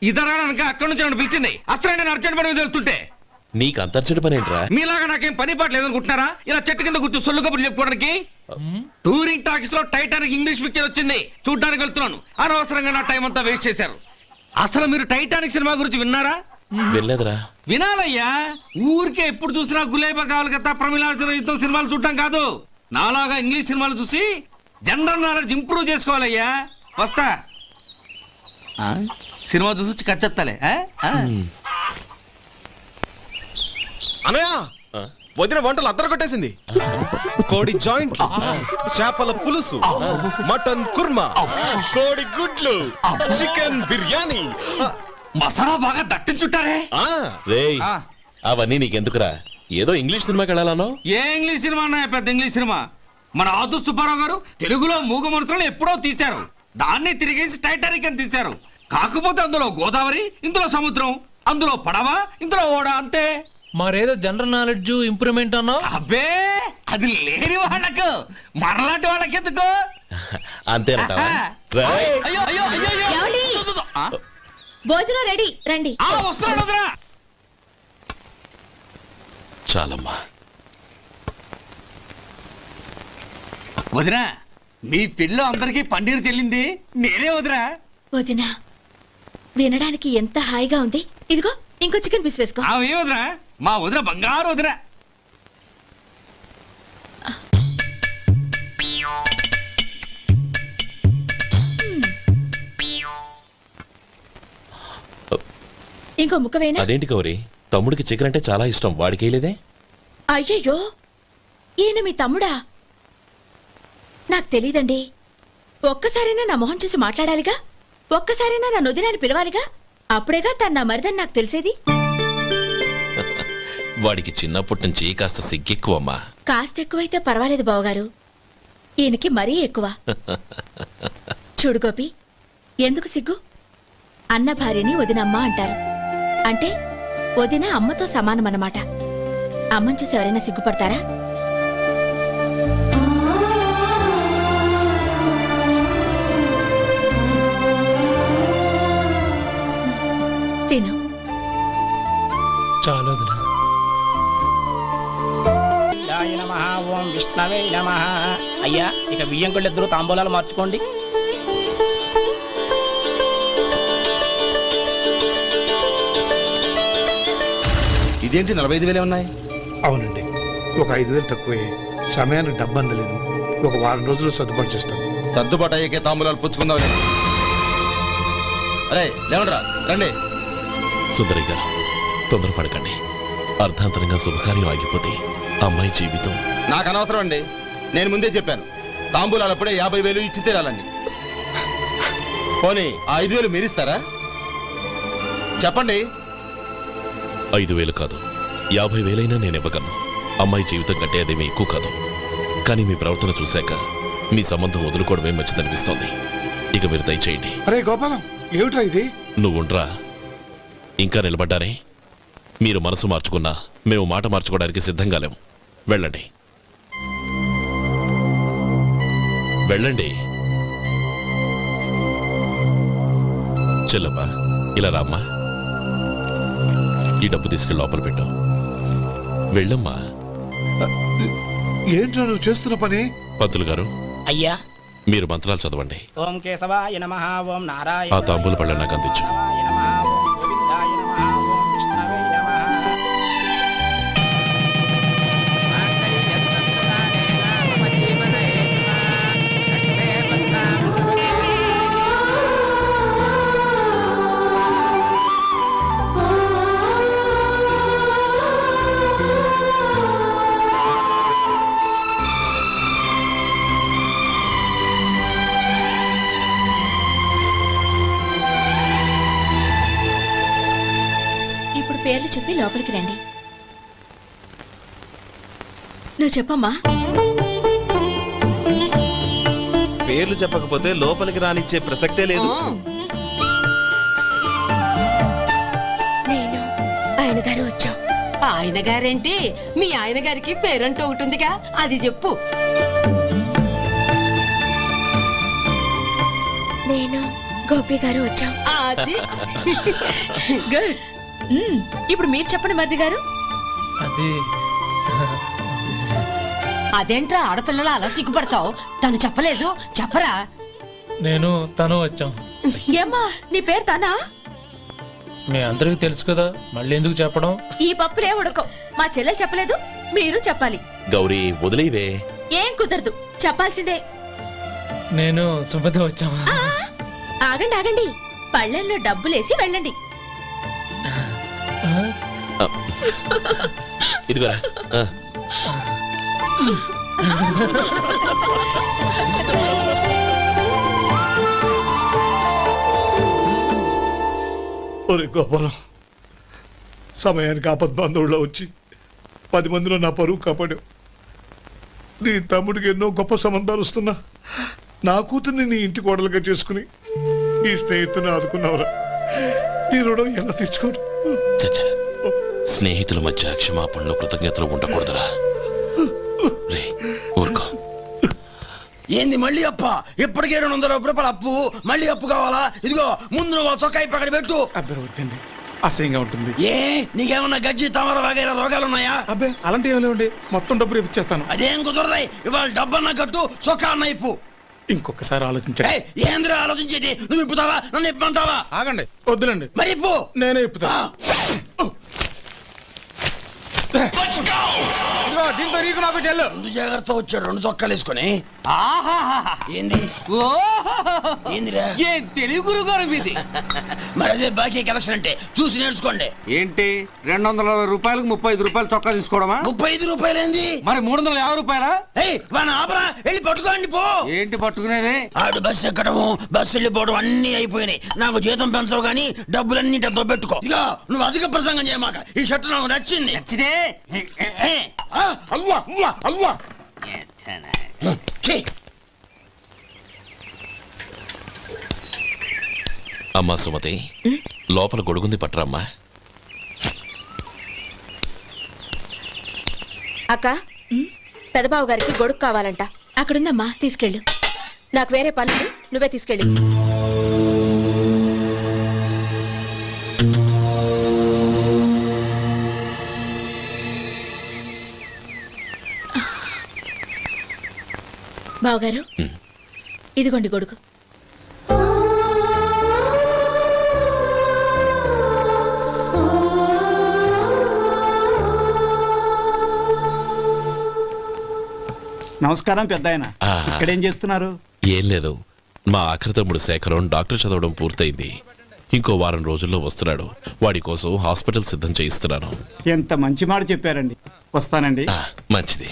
[SPEAKER 10] ఇదనక అక్కడి నుంచి నన్ను పిలిచింది. అసలు నేను అర్జెంట్ పని మీద వెళ్తుంటే
[SPEAKER 2] నీకు అంతర్చడి పని ఏంట్రా?
[SPEAKER 10] మీలాగా నాకేం పని పాట లేదనుకుంటున్నారా? ఇలా చెట్టు కింద కూర్చో సొల్లు కబుర్లు చెప్పుకోవడానికి. టూరింగ్ టాకీస్ లో టైటానిక్ ఇంగ్లీష్ పిక్చర్ వచ్చింది, చూడ్డానికి వెళ్తున్నాను. అనవసరంగా నా టైం అంతా వేస్ట్ చేశారు. అసలు మీరు టైటానిక్ సినిమా గురించి విన్నారా?
[SPEAKER 2] వెళ్ళలేదురా.
[SPEAKER 10] వినాలయ్యా. ఊరికే ఎప్పుడు చూసినా గులేబా కావాలి కదా ప్రమిళార్జున యుద్ధం సినిమాలు చూడటం కాదు. నాలాగా ఇంగ్లీష్ సినిమాలు చూసి జనరల్ నాలెడ్జ్ ఇంప్రూవ్ చేసుకోవాలయ్యా. వస్తా. సినిమా చూసి కచ్చెత్తాలే.
[SPEAKER 12] అనయ్య వదిన వంటలు అద్దరు కొట్టేసింది. కోడి జాయింట్, చేపల పులుసు, మటన్ కుర్మా, కోడి గుడ్లు, చికెన్ బిర్యానీ,
[SPEAKER 10] మసాలా బాగా దట్టించుంటారే.
[SPEAKER 2] రేయ్ అవన్నీ నీకెందుకురా? ఏదో ఇంగ్లీష్ సినిమాకి వెళ్ళాలనో?
[SPEAKER 10] ఏ ఇంగ్లీష్ సినిమా అన్నా? పెద్ద ఇంగ్లీష్ సినిమా. మన ఆదు సుబ్బారావు గారు తెలుగులో మూగ మనుషులను ఎప్పుడో తీశారు. దాన్ని తిరిగేసి టైటానిక్ అని తీశారు. కాకపోతే అందులో గోదావరి, ఇందులో సముద్రం, అందులో పడవ, ఇందులో ఓడ, అంతే.
[SPEAKER 5] మరేదో జనరల్ నాలెడ్జ్ ఇంప్రూవ్మెంట్ అన్నా?
[SPEAKER 10] అబ్బే అది లేని వాళ్ళకు, మరలాంటి వాళ్ళకి ఎందుకు?
[SPEAKER 2] అంతేనంటావా? రేయ్.
[SPEAKER 10] అయ్యో అయ్యో అయ్యో అయ్యో.
[SPEAKER 4] ఏమండి? భోజనం రెడీ, రండి.
[SPEAKER 10] వస్తున్నాడు వదరా.
[SPEAKER 2] చాలమ్మా.
[SPEAKER 10] వదినా మీ పిల్ల అందరికీ పన్నీరు చెల్లింది నేనే వదినా.
[SPEAKER 4] వదినా వినడానికి ఎంత హాయిగా ఉంది. ఇదిగో ఇంకో చికెన్ పీస్ వేసుకో.
[SPEAKER 10] ఏ వదినా? మా వదిన బంగారు వదినా.
[SPEAKER 4] ఇంకో ముక్క వేయనా?
[SPEAKER 2] అదేంటి గౌరీ, తమ్ముడికి చికెన్ అంటే చాలా ఇష్టం, వాడికి వేయలేదే?
[SPEAKER 4] అయ్యయ్యో ఈయన మీ తమ్ముడా? నాకు తెలీదండి. ఒక్కసారైనా నా మొహం చూసి మాట్లాడాలిగా, ఒక్కసారైనా నా నొదినాన్ని పిలవాలిగా, అప్పుడేగా తన నా మరిదని నాకు తెలిసేది.
[SPEAKER 2] వాడికి చిన్నప్పటి నుంచి కాస్త సిగ్గెక్కువమ్మా.
[SPEAKER 4] కాస్త ఎక్కువైతే పర్వాలేదు బావగారు, ఈయనకి మరీ ఎక్కువ. చూడు గోపి, ఎందుకు సిగ్గు? అన్న భార్యని వదినమ్మ అంటారు. అంటే వదిన అమ్మతో సమానమన్నమాట. అమ్మని చూసి ఎవరైనా సిగ్గుపడతారా? తిను.
[SPEAKER 5] చాలు వదినా.
[SPEAKER 9] ఓం విష్ణవే నమః. అయ్యా ఇక బియ్యం కొళ్ళు ఇద్దరు తాంబూలాలు మార్చుకోండి.
[SPEAKER 12] ఇదేంటి 45,000 ఉన్నాయి?
[SPEAKER 8] అవునండి, ఒక 5,000 తక్కువే. సమయానికి డబ్బు అందలేదు. ఒక వారం రోజులు సర్దుబాటు చేస్తాను.
[SPEAKER 12] సర్దుబాటు అయ్యే తాంబూలాలు పుచ్చుకుందాం. అరే లేవండ్రా రండి.
[SPEAKER 2] సుందరి గారు తొందరపడకండి. అర్ధాంతరంగా శుభకార్యం ఆగిపోతే అమ్మాయి జీవితం.
[SPEAKER 12] నాకు అనవసరం అండి, నేను ముందే చెప్పాను. తాంబూలాలప్పుడే 50,000 ఇచ్చి తీరాలండి. పోనీ ఆ 5,000 మీరిస్తారా? చెప్పండి.
[SPEAKER 2] 5,000 కాదు, 50,000 నేను ఇవ్వగలను. అమ్మాయి జీవితం కంటే అదేమీ ఎక్కువ కాదు. కానీ మీ ప్రవర్తన చూశాక మీ సంబంధం వదులుకోవడమే మంచిదనిపిస్తోంది. ఇక మీరు దయచేయండి.
[SPEAKER 8] అరే గోపాలం, ఏమిట్రా ఇది?
[SPEAKER 2] నువ్వుండ్రా. ఇంకా నిలబడ్డారే? మీరు మనసు మార్చుకున్నా మేము మాట మార్చుకోవడానికి సిద్ధంగా లేము. వెళ్ళండి వెళ్ళండి. చెల్లమ్మా ఇలా రామ్మా. ఈ డబ్బు తీసుకెళ్ళి లోపల పెట్టు. వెళ్ళమ్మా.
[SPEAKER 8] ఏంట్రా నువ్వు చేస్తున్న పని?
[SPEAKER 2] పంతులు గారు,
[SPEAKER 9] అయ్యా
[SPEAKER 2] మీరు మంత్రాలు చదవండి.
[SPEAKER 9] ఓం కేశవాయ నమః. ఓం నారాయణ.
[SPEAKER 2] ఆ తాంబూల పళ్ళ నాకు అందించు.
[SPEAKER 9] ఓం గోవిందాయ నమః. ఓం విష్ణవే నమః.
[SPEAKER 4] పేర్లు చెప్పి లోపలికి రండి. నువ్వు చెప్పమ్మా.
[SPEAKER 12] పేర్లు చెప్పకపోతే లోపలికి రానిచ్చే ప్రసక్తే లేదు.
[SPEAKER 3] నేను ఆయన గారు వచ్చాం.
[SPEAKER 11] ఆయన గారేంటి, మీ ఆయన గారికి పేరంటూ ఒకటి ఉందిగా, అది చెప్పు.
[SPEAKER 3] నేను గోపి గారు వచ్చాం.
[SPEAKER 11] అది
[SPEAKER 4] గుడ్. ఇప్పుడు మీరు చెప్పండి మరిది గారు.
[SPEAKER 5] అది
[SPEAKER 11] అదేంట్రా ఆడపిల్లలు అలా సిగ్గుపడతావు? తను చెప్పలేదు, చెప్పరా.
[SPEAKER 5] నేను తను వచ్చాం.
[SPEAKER 4] ఏమ్మా నీ పేరు తానా?
[SPEAKER 5] మీ అందరికీ తెలుసు కదా, మళ్ళీ ఎందుకు చెప్పడం?
[SPEAKER 4] ఈ పప్పులే ఉడకవు. మా చెల్లెలు చెప్పలేదు, మీరు చెప్పాలి.
[SPEAKER 2] గౌరీ వదిలేవే.
[SPEAKER 4] ఏం కుదరదు, చెప్పాల్సిందే.
[SPEAKER 5] నేను సుమతి వచ్చామా?
[SPEAKER 4] ఆ, ఆగండి ఆగండి, పళ్ళెల్లో డబ్బులేసి వెళ్ళండి.
[SPEAKER 2] ఇదిగోరా.
[SPEAKER 8] ఒరే గోపాలం, సమయానికి ఆపద్బాంధవుల్లో వచ్చి 10 మందిలో నా పరువు కాపాడావు. నీ తమ్ముడికి ఎన్నో గొప్ప సంబంధాలు వస్తున్నా నా కూతుర్ని నీ ఇంటి కోడలుగా చేసుకుని నీ స్నేహితుని ఆదుకున్నావురా. నీ రుణం ఎలా తీర్చుకోరు?
[SPEAKER 2] చచ్చా, స్నేహితుల మధ్య క్షమాపణలు కృతజ్ఞతలు ఉండకూడదురా. రే ఊరుకో.
[SPEAKER 9] ఏంది మళ్ళీ అప్ప? ఇప్పటికే 200 రూపాయల అప్పు, మళ్ళీ అప్పు కావాలా? ఇదిగో ముందు నువ్వు చొక్కాయి పక్కన పెట్టు.
[SPEAKER 8] అబ్బాయి వద్దండి, అసహ్యంగా ఉంటుంది.
[SPEAKER 9] ఏ నీకేమన్నా గజ్జి తమర వగైరా రోగాలున్నాయా?
[SPEAKER 8] అబ్బాయి అలాంటి ఏమి లేవండి, మొత్తం డబ్బు రేపు ఇచ్చేస్తాను.
[SPEAKER 9] అదేం కుదరదాయి. ఇవాళ డబ్బన్నా కట్టు, చొక్కా అన్న ఇప్పు.
[SPEAKER 8] ఇంకొకసారి ఆలోచించండి.
[SPEAKER 9] ఏయ్, ఏందిరా ఆలోచించేది? నువ్వు ఇప్పుతావా, నన్ను ఇప్పమంటావా?
[SPEAKER 8] ఆగండి, వద్దులండి,
[SPEAKER 9] మరి ఇప్పు.
[SPEAKER 8] నేనే ఇప్పుతా. దీంతో నీకు నాకు చెల్లు.
[SPEAKER 9] ముందు జాగ్రత్త వచ్చాడు 2 చొక్కాలు వేసుకొని.
[SPEAKER 10] ఆహాహాహా.
[SPEAKER 9] ఏంది
[SPEAKER 10] ఓహోహోహో.
[SPEAKER 9] ఏందిరా?
[SPEAKER 10] ఏం తెలుగు గురుగారు మీది?
[SPEAKER 9] మరి అదే బాకీ కలెక్షన్ అంటే, చూసి నేర్చుకోండి.
[SPEAKER 10] ఏంటి 260 రూపాయలకు 35 రూపాయలు చొక్కా తీసుకోవడమా?
[SPEAKER 9] 35 రూపాయలు ఏంది?
[SPEAKER 10] మరి 350 రూపాయలా?
[SPEAKER 9] ఏయ్ వాడిని ఆపరా, వెళ్ళి పట్టుకోండి పో.
[SPEAKER 10] ఏంటి పట్టుకునేది?
[SPEAKER 9] ఆడు బస్సు ఎక్కడము, బస్సు వెళ్ళిపోవడం అన్ని అయిపోయినాయి. నాకు జీతం పెంచవు గానీ డబ్బులన్నీ దొబ్బెట్టుకో. ఇక నువ్వు అధిక ప్రసంగం చేయమాక. ఈ షర్ట్ నాకు నచ్చింది.
[SPEAKER 10] నచ్చితే
[SPEAKER 9] అల్వా అల్వా అల్వా. ఛీ.
[SPEAKER 2] అమ్మా సుమతి, లోపల గొడుగుంది పట్టరమ్మా.
[SPEAKER 3] అక్క, పెదబాబు గారికి గొడుగు కావాలంట. అక్కడుందమ్మా, తీసుకెళ్ళు. నాకు వేరే పనులు, నువ్వే తీసుకెళ్ళి. బావగారు, ఇదిగోండి గొడుగు.
[SPEAKER 8] నమస్కారం పెద్దాయన. ఇక్కడేం చేస్తున్నారు?
[SPEAKER 2] ఏం లేదు, మా ఆఖరి తమ్ముడు శేఖరం డాక్టర్ చదవడం పూర్తయింది. ఇంకో వారం రోజుల్లో వస్తున్నాడు. వాడి కోసం హాస్పిటల్ సిద్ధం చేయిస్తున్నాను.
[SPEAKER 8] ఎంత మంచి మాట చెప్పారండి. వస్తానండి.
[SPEAKER 2] మంచిది.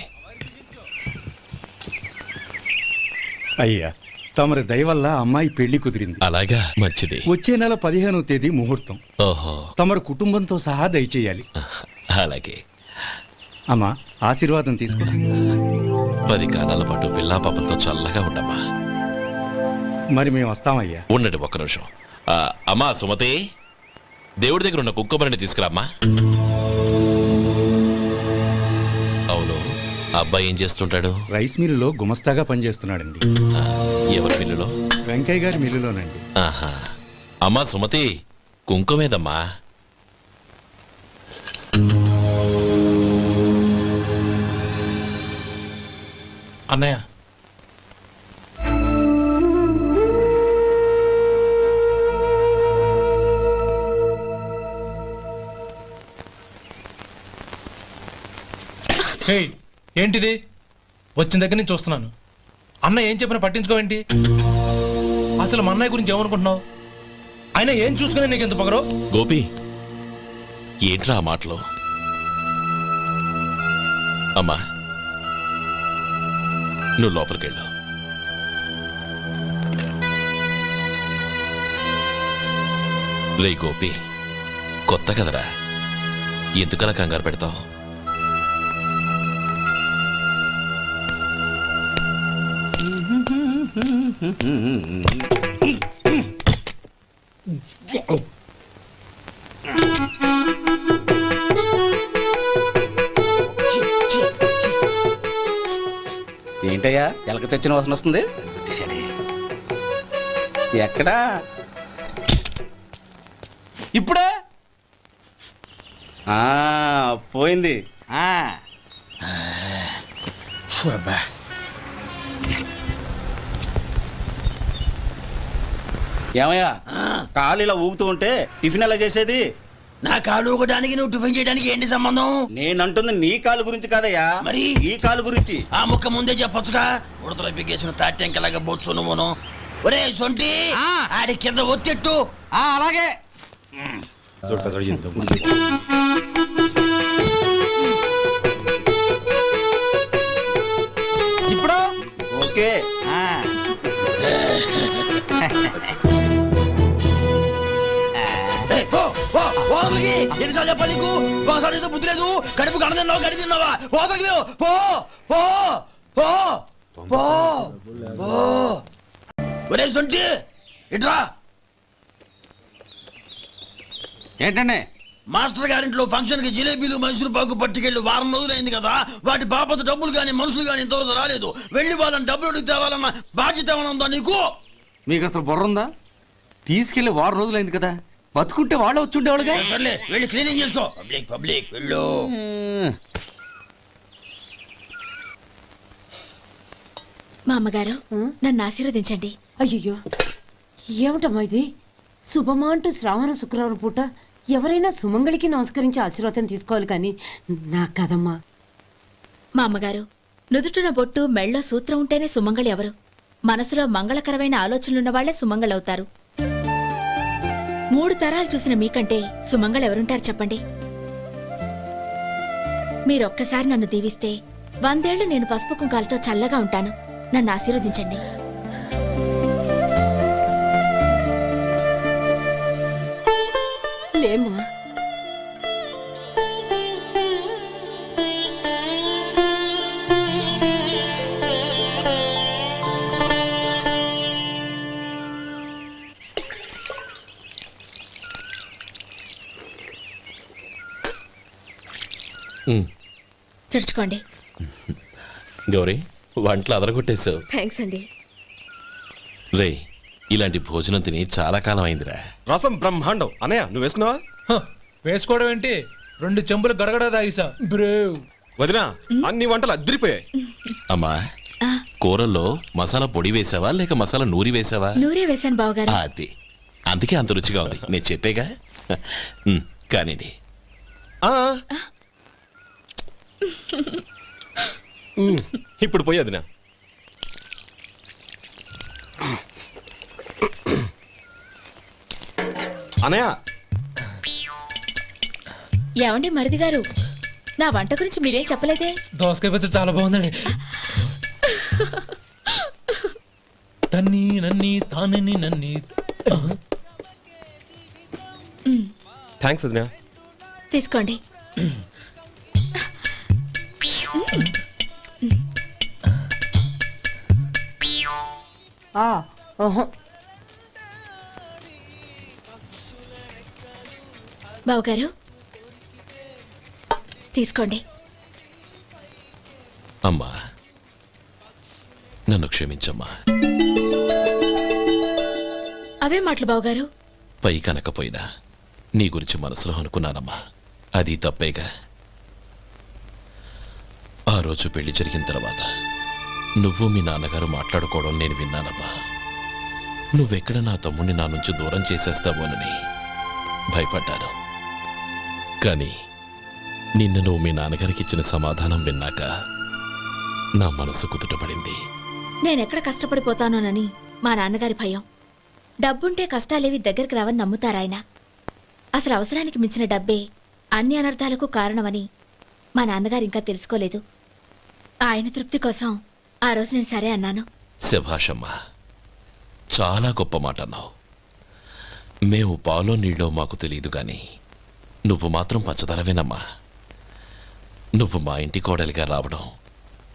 [SPEAKER 13] అయ్యా, తమరి దయ వల్ల అమ్మాయి పెళ్లి కుదిరింది.
[SPEAKER 2] అలాగా, మంచిది.
[SPEAKER 13] వచ్చే నెల 15వ తేదీ ముహూర్తం.
[SPEAKER 2] ఓహో,
[SPEAKER 13] తమరు కుటుంబంతో సహా దయచేయాలి.
[SPEAKER 2] అలాగే.
[SPEAKER 13] అమ్మా, ఆశీర్వాదం తీసుకురా.
[SPEAKER 2] 10 కాలాల పాటు పిల్లా పాపలతో చల్లగా ఉండమ్మా.
[SPEAKER 13] మరి మేము వస్తామయ్యా.
[SPEAKER 2] ఉండండి ఒక్క నిమిషం. అమ్మా సుమతి, దేవుడి దగ్గర ఉన్న కుక్కమరిని తీసుకురామ్మా. అవును, అబ్బాయి ఏం చేస్తుంటాడు?
[SPEAKER 13] రైస్ మిల్లులో గుమస్తాగా పనిచేస్తున్నాడండి.
[SPEAKER 2] ఎవరి మిల్లులో?
[SPEAKER 13] వెంకయ్య గారి మిల్లులోనండి.
[SPEAKER 2] ఆహా. అమ్మా సుమతి, కుంకుమేదమ్మా?
[SPEAKER 5] అన్నయ్య, ఏంటిది? వచ్చిన దగ్గర నుంచి చూస్తున్నాను. అన్న ఏం చెప్పినా పట్టించుకోవేంటి? అసలు మా అన్నయ్య గురించి ఏమనుకుంటున్నావు? ఆయన ఏం చూసుకునే నీకు ఎంత పొగరు?
[SPEAKER 2] గోపి, ఏంట్రా ఆ మాటలు? అమ్మా, నువ్వు లోపలికెళ్ళు. రే గోపి, కొత్త కదరా, ఎందుకలా కంగారు పెడతావు?
[SPEAKER 9] ఏంటయ్యా ఎలక తెచ్చిన వాసన వస్తుంది? ఎక్కడా?
[SPEAKER 10] ఇప్పుడే
[SPEAKER 9] పోయింది. ఏమయ్యా కాలు ఇలా ఊగుతూ ఉంటే టిఫిన్ ఎలా చేసేది?
[SPEAKER 12] నా కాలు ఊగడానికి నువ్వు టిఫిన్ చేయడానికి ఏంటి సంబంధం?
[SPEAKER 9] నేనంటుంది నీ కాలు గురించి కాదయ్యా,
[SPEAKER 12] మరి
[SPEAKER 9] ఈ కాలు గురించి.
[SPEAKER 12] ఆ ముక్క ముందే చెప్పొచ్చుగా. ఉడతలో బిగ్గేసిన తాట్యంకలాగా బొచ్చు నువ్వును. ఒరే సొంటి, ఆడి కింద ఒత్తెట్టు.
[SPEAKER 10] అలాగే. ఇప్పుడు
[SPEAKER 9] ఓకే.
[SPEAKER 12] ఎన్నిసార్లు చెప్పాలి నీకు? ఒకసారి బుద్ధి లేదు. కడుపు గడదిన్నావు, గడి తిన్నావా? పోతలకి పో పో పో పో పో. ఒరే సొంటి ఇట్రా.
[SPEAKER 10] ఏంటండి?
[SPEAKER 12] మాస్టర్ గారింట్లో ఫంక్షన్ కి జిలేబీలు మైసూరు పాకు పట్టుకెళ్ళి వారం రోజులైంది కదా. వాటి బాపత డబ్బులు కానీ మనుషులు కానీ ఇంతవరకు రాలేదు. వెళ్ళి వాళ్ళని డబ్బులు అడిగి తేవాలన్న బాధ్యత ఏమైనా ఉందా నీకు?
[SPEAKER 10] మీకు అసలు బుర్ర ఉందా? తీసుకెళ్లి 6 రోజులైంది కదా, బతుకుంటే వాళ్ళు వచ్చి ఉండేవాళ్ళుగా.
[SPEAKER 12] సర్లే వెళ్ళి క్లీనింగ్ చేసుకో. పబ్లిక్ పబ్లిక్ వెళ్ళు.
[SPEAKER 4] మా అమ్మగారు నన్ను ఆశీర్వదించండి.
[SPEAKER 11] అయ్యో ఏమిటమ్మా ఇది? శుభమా అంటూ శ్రావణ శుక్రవారం పూట ఎవరైనా సుమంగళికి నమస్కరించి ఆశీర్వాదం తీసుకోవాలి కానీ నాకు కదమ్మా.
[SPEAKER 4] మా అమ్మగారు నుదుటిన బొట్టు మెళ్ళో సూత్రం ఉంటేనే సుమంగళి ఎవరు? మనసులో మంగళకరమైన ఆలోచనలున్న వాళ్లే సుమంగళవుతారు. 3 తరాలు చూసిన మీకంటే సుమంగళ ఎవరుంటారు చెప్పండి? మీరొక్కసారి నన్ను దీవిస్తే 100 ఏళ్లు నేను పసుపు కుంకాలతో చల్లగా ఉంటాను. నన్ను ఆశీర్వదించండి.
[SPEAKER 11] లేమ్మా.
[SPEAKER 4] చుడుచుకోండి.
[SPEAKER 2] గౌరీ, వంటలు అదరగొట్టేశావు.
[SPEAKER 4] థ్యాంక్స్ అండి.
[SPEAKER 2] రే, ఇలాంటి భోజనం తిని చాలా కాలం అయిందిరా.
[SPEAKER 12] రసం బ్రహ్మాండం. అనయ్య నువ్వు వేసుకున్నావా?
[SPEAKER 5] వేసుకోవడం ఏంటి? 2 చెంబులు గడగడ తాగిసా. బ్రేవ్
[SPEAKER 12] వదినా, అన్ని వంటలు అద్దరిపోయాయి.
[SPEAKER 2] అమ్మా, కూరల్లో మసాలా పొడి వేసావా లేక మసాలా నూరి వేసావా?
[SPEAKER 4] నూరే వేశాను బావగారు.
[SPEAKER 2] అది అందుకే అంత రుచిగా ఉంది. నేను చెప్పేగా. కానివ్వండి.
[SPEAKER 12] ఇప్పుడు పోయి వదినా. అనయ్య,
[SPEAKER 4] ఏమండి మరిది గారు, నా వంట గురించి మీరేం చెప్పలేదే?
[SPEAKER 5] దోసకాయ పచ్చడి చాలా బాగుందండి. తన్ని నన్ని తానని నన్ని.
[SPEAKER 12] థ్యాంక్స్ వదినా.
[SPEAKER 4] తీసుకోండి. బావగారు తీసుకోండి.
[SPEAKER 2] అమ్మా, నన్ను క్షమించమ్మా.
[SPEAKER 4] అవే మాటలు బావగారు.
[SPEAKER 2] పై కనకపోయినా నీ గురించి మనసులో అనుకున్నానమ్మా. అది తప్పేగా. ఆ రోజు పెళ్లి జరిగిన తర్వాత నువ్వు మీ నాన్నగారు మాట్లాడుకోవడం నేను విన్నానమ్మా. నువ్వెక్కడ నా తమ్ముడిని నా నుంచి దూరం చేసేస్తావోనని భయపడ్డాను. కానీ నిన్న నువ్వు మీ నాన్నగారికి ఇచ్చిన సమాధానం విన్నాక నా మనసు కుదుటపడింది.
[SPEAKER 4] నేనెక్కడ కష్టపడిపోతానోనని మా నాన్నగారి భయం. డబ్బుంటే కష్టాలేవి దగ్గరికి రావని నమ్ముతారాయన. అసలు అవసరానికి మించిన డబ్బే అన్ని అనర్థాలకు కారణమని మా నాన్నగారు ఇంకా తెలుసుకోలేదు. ఆయన తృప్తి కోసం ఆ రోజు నేను సరే అన్నాను.
[SPEAKER 2] శభాషమ్మా, చాలా గొప్ప మాట అన్నావు. మేము పాలో నీళ్ళో మాకు తెలియదు కానీ నువ్వు మాత్రం పచ్చదనవేనమ్మా. నువ్వు మా ఇంటి కోడలిగా రావడం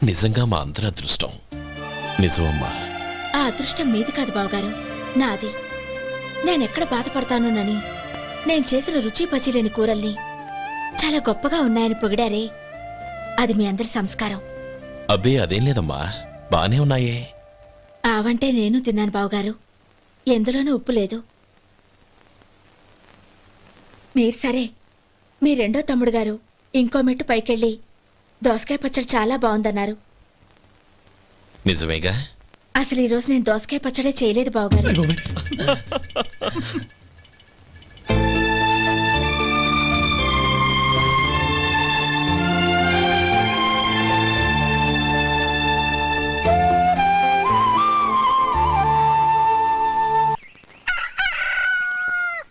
[SPEAKER 2] నిజంగా మా అందరి అదృష్టం. నిజమమ్మా.
[SPEAKER 4] ఆ అదృష్టం మీది కాదు బావగారు, నాది. నేనెక్కడ బాధపడతానోనని నేను చేసిన రుచి పచిలేని కూరల్ని చాలా గొప్పగా ఉన్నాయని పొగిడారే, అది మీ అందరి సంస్కారం.
[SPEAKER 2] అబ్బే అదేం లేదమ్మా, బానే ఉన్నాయే.
[SPEAKER 4] ఆవంటే నేను తిన్నాను బావగారు, ఎందులోనూ ఉప్పు లేదు. మీరు సరే, మీ రెండో తమ్ముడు గారు ఇంకో మెట్టు పైకెళ్ళి దోసకాయ పచ్చడి చాలా బాగుందన్నారు.
[SPEAKER 2] నిజమేగా?
[SPEAKER 4] అసలు ఈరోజు నేను దోసకాయ పచ్చడే చేయలేదు బావగారు.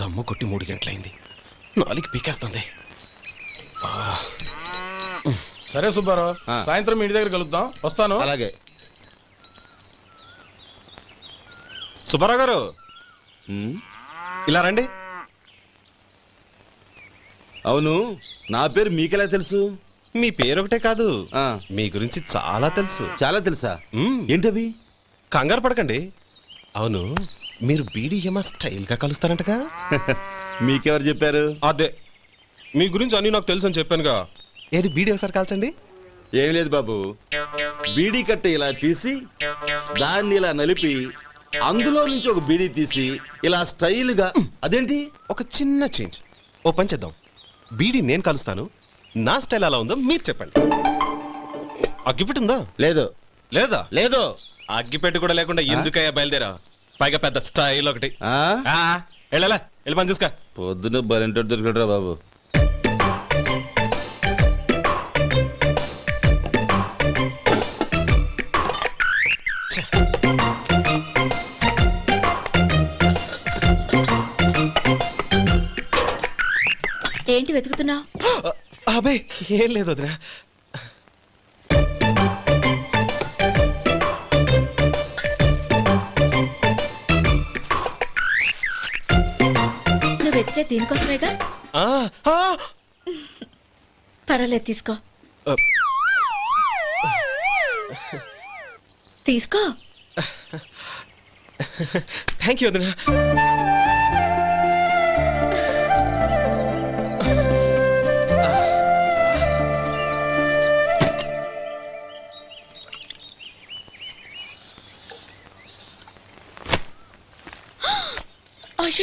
[SPEAKER 2] దమ్ము కొట్టి 3 గంటలైంది, 4కి పీకేస్తుంది.
[SPEAKER 5] సరే సుబ్బారావు, సాయంత్రం ఇంటి దగ్గర కలుద్దాం. వస్తాను.
[SPEAKER 12] అలాగే.
[SPEAKER 5] సుబ్బారావు గారు, ఇలా రండి.
[SPEAKER 12] అవును, నా పేరు మీకెలా తెలుసు?
[SPEAKER 5] మీ పేరు ఒకటే కాదు, మీ గురించి చాలా తెలుసు.
[SPEAKER 12] చాలా తెలుసా? ఏంటవి?
[SPEAKER 5] కంగారు పడకండి. అవును, మీరు బీడీఎంఆ స్టైల్ గా కలుస్తారంటగా?
[SPEAKER 12] మీకెవరు చెప్పారు?
[SPEAKER 5] అదే, మీ గురించి అన్ని నాకు తెలుసు అని చెప్పానుగా. ఏది బీడీ ఒకసారి కాల్చండి.
[SPEAKER 12] ఏం లేదు బాబు, బీడీ కట్ట ఇలా తీసి దాన్ని ఇలా నలిపి అందులో నుంచి ఒక బీడీ తీసి ఇలా స్టైల్గా. అదేంటి?
[SPEAKER 5] ఒక చిన్న చేంజ్. ఓ పని చేద్దాం, బీడీ నేను కలుస్తాను, నా స్టైల్ అలా ఉందో మీరు చెప్పండి. అగ్గిపెట్టి ఉందా?
[SPEAKER 12] లేదు.
[SPEAKER 5] లేదా?
[SPEAKER 12] లేదు.
[SPEAKER 5] అగ్గిపెట్టి కూడా లేకుండా ఎందుకయ్యా బయలుదేరా? పైగా పెద్ద స్టైల్ ఒకటి. వెళ్ళాలా, వెళ్ళి పని చూసుకో.
[SPEAKER 12] పొద్దున బలింటో దొరికడరా బాబు.
[SPEAKER 4] ఏంటి వెతుకుతున్నావు?
[SPEAKER 5] అబే ఏం లేదు వదినా.
[SPEAKER 4] నువ్వు వెతికే దీనికోసమేగా. పర్వాలేదు, తీసుకో. తీసుకో.
[SPEAKER 5] థ్యాంక్ యూ వదినా.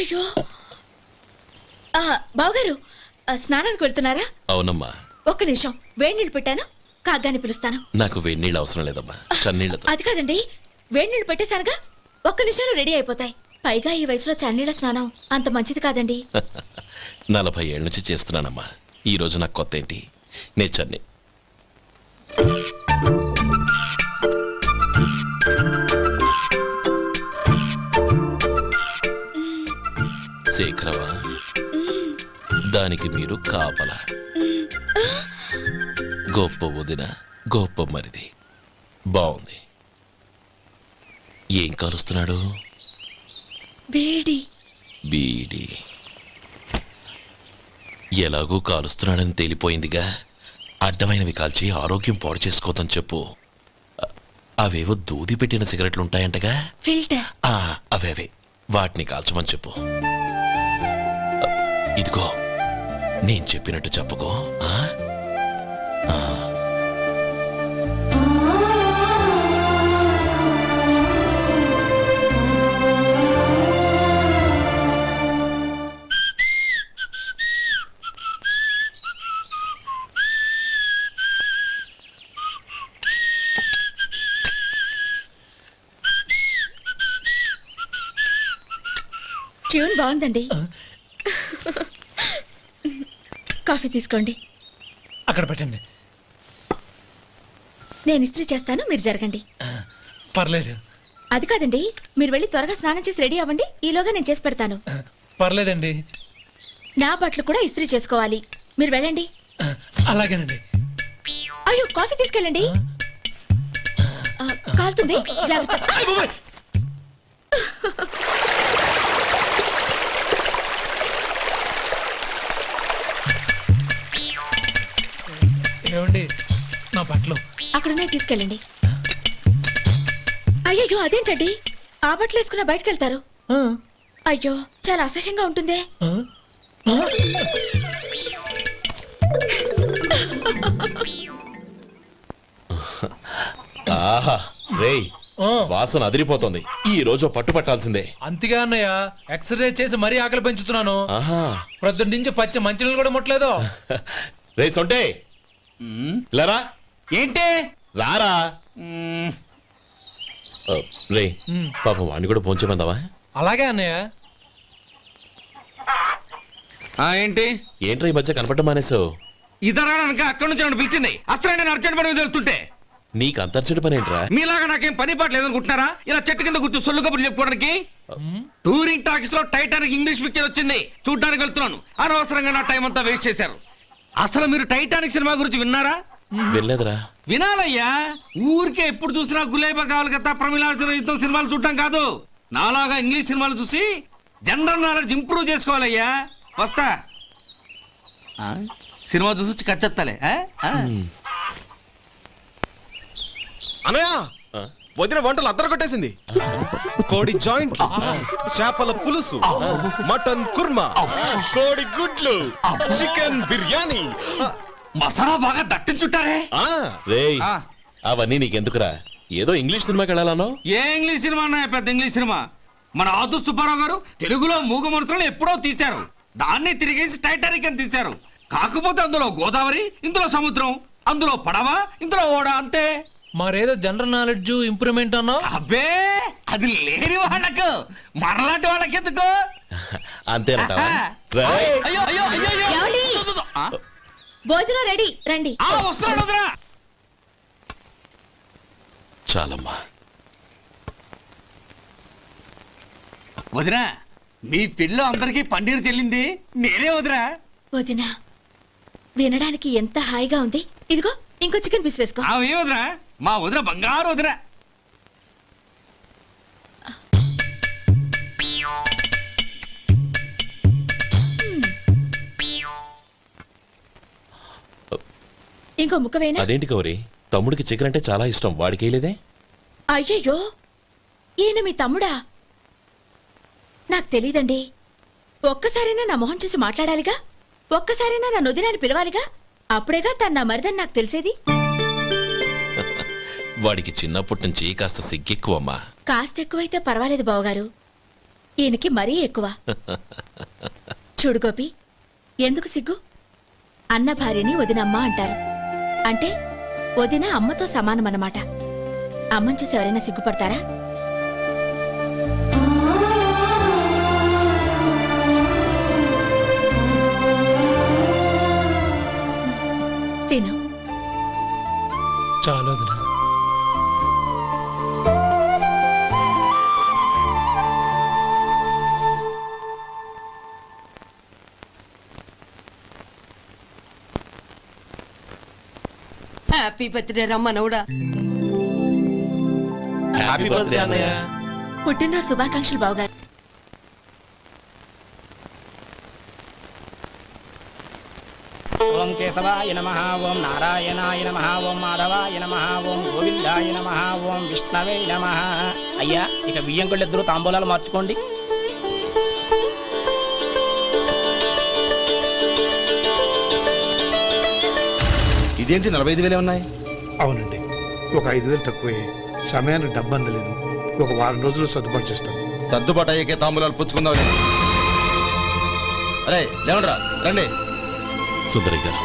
[SPEAKER 4] అయ్యో, బావగారు స్నానానికి వెళ్తున్నారా?
[SPEAKER 2] అవునమ్మా.
[SPEAKER 4] ఒక్క నిమిషం, వేడి నీళ్ళు పెట్టాను, కాగ్గాని పిలుస్తాను.
[SPEAKER 2] నాకు వేడి నీళ్ళు అవసరం లేదమ్మా, చన్నీళ్ళతో.
[SPEAKER 4] అది కాదండి, వేడి నీళ్ళు పెట్టేశానుగా, ఒక్క నిమిషంలో రెడీ అయిపోతాయి. పైగా ఈ వయసులో చన్నీళ్ళ స్నానం అంత మంచిది కాదండి.
[SPEAKER 2] 40 ఏళ్ళ నుంచి చేస్తున్నానమ్మా, ఈ రోజు నాకు కొత్త ఏంటి? నే చన్ని. శేఖరవా, దానికి మీరు కాపలా. గొప్ప వదిన, గొప్ప మరిది. బాగుంది. ఏం కాలుస్తున్నాడు?
[SPEAKER 4] బీడి.
[SPEAKER 2] బీడి ఎలాగూ కాలుస్తున్నాడని తేలిపోయిందిగా. అడ్డమైనవి కాల్చి ఆరోగ్యం పాడు చేసుకోదని చెప్పు. అవేవో దూది పెట్టిన సిగరెట్లు ఉంటాయంటగా,
[SPEAKER 4] ఫిల్టర్.
[SPEAKER 2] అవే వాటిని కాల్చమని చెప్పు. ఇదిగో నేను చెప్పినట్టు చెప్పుకో.
[SPEAKER 4] ట్యూన్ బాగుందండి. కాఫీ తీసుకోండి.
[SPEAKER 5] అక్కడ పెట్టండి.
[SPEAKER 4] నేను ఇస్త్రీ చేస్తాను, మీరు జరగండి.
[SPEAKER 5] పర్లేదు.
[SPEAKER 4] అది కాదండి, మీరు వెళ్ళి త్వరగా స్నానం చేసి రెడీ అవ్వండి, ఈలోగా నేను చేసి పెడతాను.
[SPEAKER 5] పర్లేదండి.
[SPEAKER 4] నా బట్టలు కూడా ఇస్త్రీ చేసుకోవాలి, మీరు వెళ్ళండి.
[SPEAKER 5] అలాగేనండి.
[SPEAKER 4] అయ్యో, కాఫీ తీసుకెళ్ళండి. కాలుతుంది, జాగ్రత్త.
[SPEAKER 5] నా బట్టలు
[SPEAKER 4] అక్కడున్నా తీసుకెళ్ళండి. అయ్యో అదేంటండి ఆ బట్టలు వేసుకున్న బయటకు వెళ్తారు? అయ్యో చాలా అసహ్యంగా ఉంటుందే.
[SPEAKER 2] ఆహా రేయ్, వాసన అదిరిపోతుంది. ఈ రోజు పట్టు పట్టాల్సిందే.
[SPEAKER 5] అంతగా అన్నయ్య, ఎక్సర్సైజ్ చేసి మరీ ఆకలి పెంచుతున్నాను.
[SPEAKER 2] ఆహా
[SPEAKER 5] ప్రొద్దున నుంచి పచ్చి మంచినీళ్ళు కూడా ముట్టలేదు.
[SPEAKER 2] రే సొంటే లేరా,
[SPEAKER 10] ఏంటి?
[SPEAKER 2] రారా. రే పాపం వాణ్ణి కూడా పోంచమందావా?
[SPEAKER 5] అలాగే అన్నయ్య.
[SPEAKER 10] ఏంటి
[SPEAKER 2] ఏంట్రా ఈ మధ్య కనపడడం మానేసావు?
[SPEAKER 10] ఇదనక అక్కడి నుంచి నన్ను పిలిచింది. అసలు నేను అర్జెంట్ పని తెలుస్తుంటే
[SPEAKER 2] నీకు అంతర్చడి పని ఏంట్రా?
[SPEAKER 10] మీలాగా నాకేం పని పాట లేదనుకుంటున్నారా? ఇలా చెట్టు కింద కూర్చో సొల్లు కబుర్లు చెప్పుకోవడానికి. టూరింగ్ టాకీస్ లో టైటానిక్ ఇంగ్లీష్ పిక్చర్ వచ్చింది, చూడ్డానికి వెళ్తున్నాను. అనవసరంగా నా టైం అంతా వేస్ట్ చేశారు. అసలు మీరు టైటానిక్ సినిమా గురించి విన్నారా?
[SPEAKER 2] వెళ్ళలేదురా.
[SPEAKER 10] వినాలయ్యా. ఊరికే ఎప్పుడు చూసినా గులేబా కావాలి కదా, ప్రమిళార్జున యుద్ధం సినిమాలు చూడటం కాదు. నాలాగా ఇంగ్లీష్ సినిమాలు చూసి జనరల్ నాలెడ్జ్ ఇంప్రూవ్ చేసుకోవాలయ్యా. వస్తా. సినిమా చూసి కచ్చెత్తాలే.
[SPEAKER 12] అనయ్య వదిన వంటలు అద్దరు కొట్టేసింది. కోడి జాయింట్, చేపల పులుసు, మటన్ కుర్మా, కోడి గుడ్లు, చికెన్ బిర్యానీ,
[SPEAKER 10] మసాలా బాగా దట్టించుంటారే.
[SPEAKER 2] రేయ్ అవన్నీ నీకెందుకురా? ఏదో ఇంగ్లీష్ సినిమాకి వెళ్ళాలనో?
[SPEAKER 10] ఏ ఇంగ్లీష్ సినిమా అన్నా? పెద్ద ఇంగ్లీష్ సినిమా. మన ఆదు సుబ్బారావు గారు తెలుగులో మూగ మనుషులను ఎప్పుడో తీశారు. దాన్ని తిరిగేసి టైటానిక్ అని తీశారు. కాకపోతే అందులో గోదావరి, ఇందులో సముద్రం, అందులో పడవ, ఇందులో ఓడ, అంతే.
[SPEAKER 5] మరేదో జనరల్ నాలెడ్జ్ ఇంప్రూవ్మెంట్ అన్నా?
[SPEAKER 10] అబ్బే అది లేని వాళ్ళకు, మరలాంటి వాళ్ళకి ఎందుకు?
[SPEAKER 2] అంతేనట.
[SPEAKER 10] అయ్యో అయ్యో అయ్యో
[SPEAKER 4] ఏమండి? భోజనం రెడీ, రండి.
[SPEAKER 10] వస్తున్నాడు వదరా.
[SPEAKER 2] చాలమ్మా.
[SPEAKER 10] వదినా, మీ పిల్ల అందరికీ పన్నీరు చెల్లింది నేనే వదినా.
[SPEAKER 4] వదినా వినడానికి ఎంత హాయిగా ఉంది. ఇదిగో ఇంకో చికెన్ పీస్ వేసుకో.
[SPEAKER 10] ఏ వదినా, మా వదిన బంగారు వదినా.
[SPEAKER 4] ఇంకో ముక్క వేయనా?
[SPEAKER 2] అదేంటి గౌరీ, తమ్ముడికి చికెన్ అంటే చాలా ఇష్టం, వాడికి వేయలేదే?
[SPEAKER 4] అయ్యయ్యో ఈయన మీ తమ్ముడా? నాకు తెలీదండి. ఒక్కసారైనా నా మొహం చూసి మాట్లాడాలిగా, ఒక్కసారైనా నా నొదినాన్ని పిలవాలిగా, అప్పుడేగా తన నా మరిదని నాకు తెలిసేది.
[SPEAKER 2] వాడికి చిన్నప్పటి నుంచి కాస్త సిగ్గెక్కువమ్మా.
[SPEAKER 4] కాస్త ఎక్కువైతే పర్వాలేదు బావగారు, ఈయనకి మరీ ఎక్కువ. చూడు గోపి, ఎందుకు సిగ్గు? అన్న భార్యని వదినమ్మ అంటారు. అంటే వదిన అమ్మతో సమానమన్నమాట. అమ్మని చూసి ఎవరైనా సిగ్గుపడతారా? తిను.
[SPEAKER 5] చాలు వదినా.
[SPEAKER 11] హ్యాపీ బర్త్డే రమ్మనవుడా.
[SPEAKER 2] హ్యాపీ బర్త్డే అన్నయ్య.
[SPEAKER 4] పుట్టిన శుభాకాంక్షలు బావగారు.
[SPEAKER 9] ఓం కేశవాయ నమః, ఓం నారాయణాయ నమః, ఓం మాధవాయ నమః, ఓం గోవిందాయ నమః, ఓం విష్ణవే నమః. అయ్యా ఇక బియ్యం కొళ్ళు ఇద్దరు తాంబూలాలు మార్చుకోండి.
[SPEAKER 12] ఇదేంటి 45,000 ఉన్నాయి?
[SPEAKER 8] అవునండి, ఒక 5,000 తక్కువే. సమయానికి డబ్బు అందలేదు. ఒక వారం రోజుల్లో సర్దుబాటు చేస్తాను.
[SPEAKER 12] సర్దుబాటు అయ్యాకే తాంబూలాలు పుచ్చుకుందాం. అరే లేవండ్రా, రండి.
[SPEAKER 2] సుందరి గారు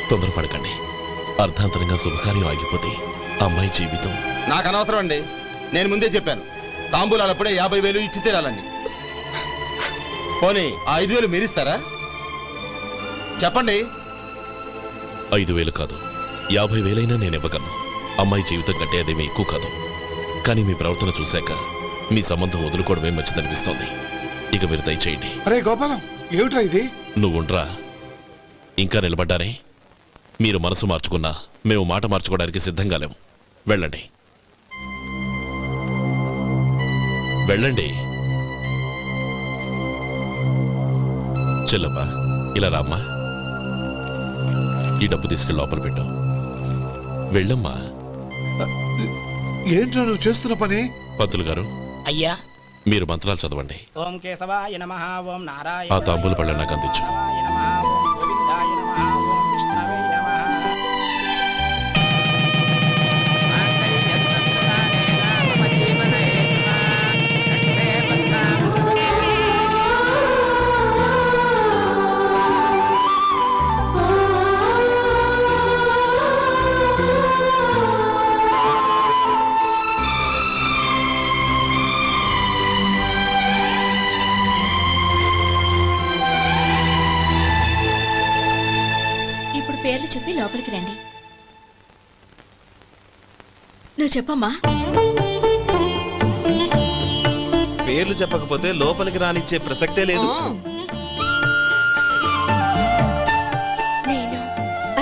[SPEAKER 2] తొందరపడకండి. అర్ధాంతరంగా శుభకార్యం ఆగిపోతే అమ్మాయి జీవితం.
[SPEAKER 12] నాకు అనవసరం అండి, నేను ముందే చెప్పాను. తాంబూలాలు అప్పుడే 50,000 ఇచ్చి తీరాలండి. పోనీ ఆ 5,000 మీరిస్తారా? చెప్పండి.
[SPEAKER 2] 5,000 కాదు, 50,000 నేను ఇవ్వగలను. అమ్మాయి జీవితం కంటే అదేమీ ఎక్కువ కాదు. కానీ మీ ప్రవర్తన చూశాక మీ సంబంధం వదులుకోవడమే మంచిదనిపిస్తోంది. ఇక మీరు దయచేయండి.
[SPEAKER 8] అరే గోపాలం, ఏమిట్రా ఇది?
[SPEAKER 2] నువ్వుండ్రా. ఇంకా నిలబడ్డారే? మీరు మనసు మార్చుకున్నా మేము మాట మార్చుకోవడానికి సిద్ధంగా లేము. వెళ్ళండి వెళ్ళండి. చెల్లమ్మా ఇలా రామ్మా. ఈ డబ్బు తీసుకెళ్ళి లోపల పెట్టు. వెళ్ళమ్మా.
[SPEAKER 8] ఏంట్రా నువ్వు చేస్తున్న పని?
[SPEAKER 2] పంతులు గారు,
[SPEAKER 9] అయ్యా
[SPEAKER 2] మీరు మంత్రాలు చదవండి.
[SPEAKER 9] ఓం కేశవాయ నమః ఓం నారాయణ
[SPEAKER 2] ఆ తాంబూల పళ్ళ నాకు అందించు.
[SPEAKER 9] ఓం గోవిందాయ నమః ఓం విష్ణవే నమః.
[SPEAKER 4] ఇప్పుడు పేర్లు చెప్పి లోపలికి రండి. నువ్వు చెప్పమ్మా.
[SPEAKER 14] పేర్లు చెప్పకపోతే లోపలికి రానిచ్చే ప్రసక్తే లేదు.
[SPEAKER 3] నేను